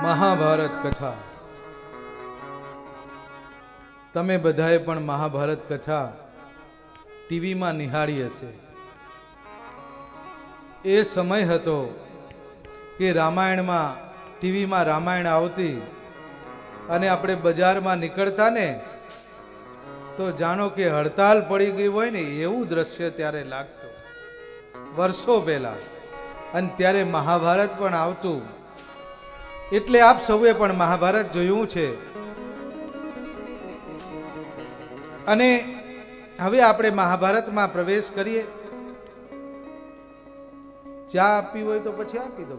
મહાભારત કથા. તમે બધાએ પણ મહાભારત કથા ટીવીમાં નિહાળી હશે. એ સમય હતો કે રામાયણમાં ટીવીમાં રામાયણ આવતી અને આપણે બજારમાં નીકળતા ને તો જાણો કે હડતાલ પડી ગઈ હોય ને એવું દ્રશ્ય ત્યારે લાગતું વર્ષો પહેલા. અને ત્યારે મહાભારત પણ આવતું. એટલે આપ સૌએ પણ મહાભારત જોયું છે. અને હવે આપણે મહાભારતમાં પ્રવેશ કરીએ. ચા આપી હોય તો પછી આપી દો.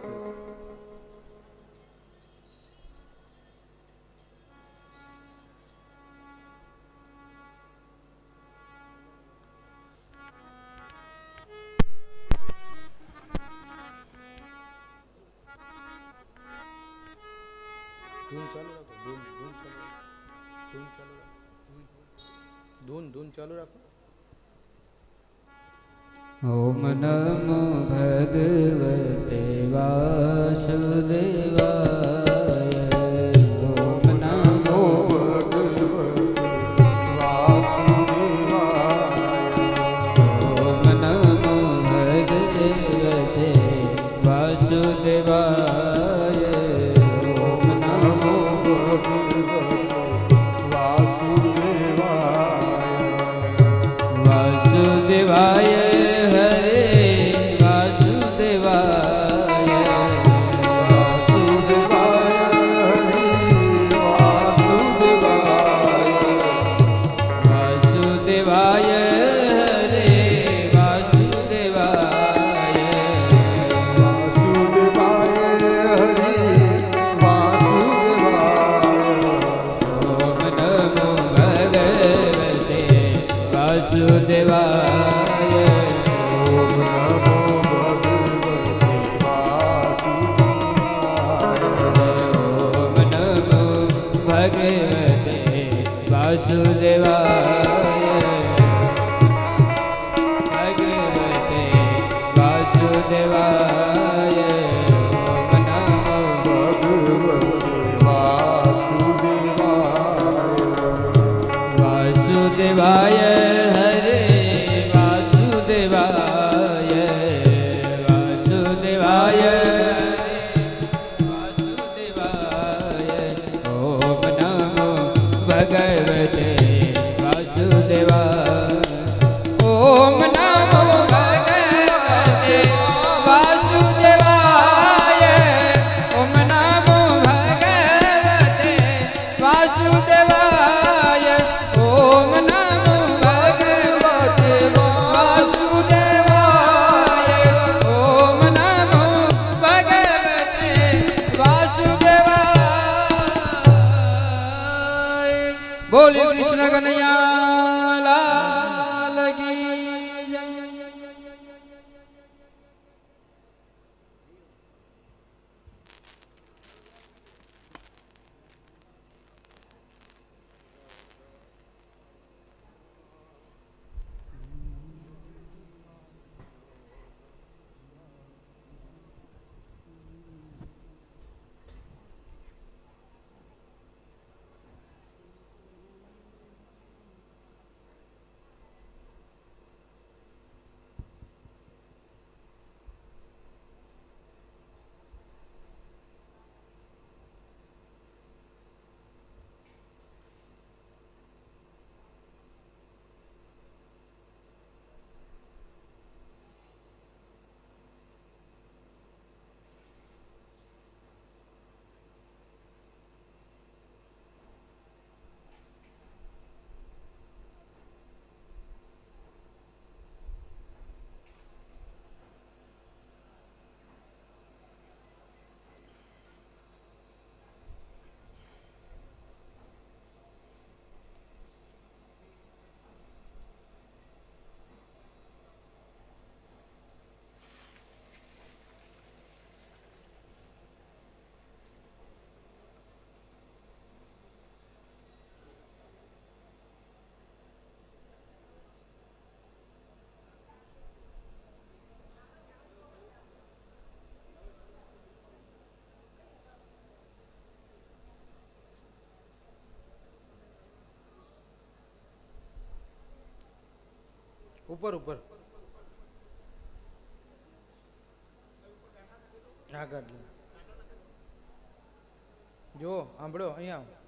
ધૂન ચાલુ રાખો. ओम नमो भगवते वासुदेवाय, ओम नमो भगवते वासुदेवाय, વાસુદેવાય ભગવતે વાસુદેવાય ઓમ નમો ભગવતે વાસુદેવાય વાસુદેવાય હરે વાસુદેવાય વાસુદેવાય વાસુદેવાય ઓમ નમો ભગવતે વાસુદેવાય ઓમ નમો ભગવતે વાસુદેવાય ઓમ નમો ભગવતે વાસુદેવાય ઓમ નમો ભગવતે વાસુદેવાય ઓમ નમો ભગવતે વાસુદેવાય બોલી કૃષ્ણ કનૈયા લાલ કી જય. ઉપર ઉપર આગળ જો સાંભળો અહીંયા આવો.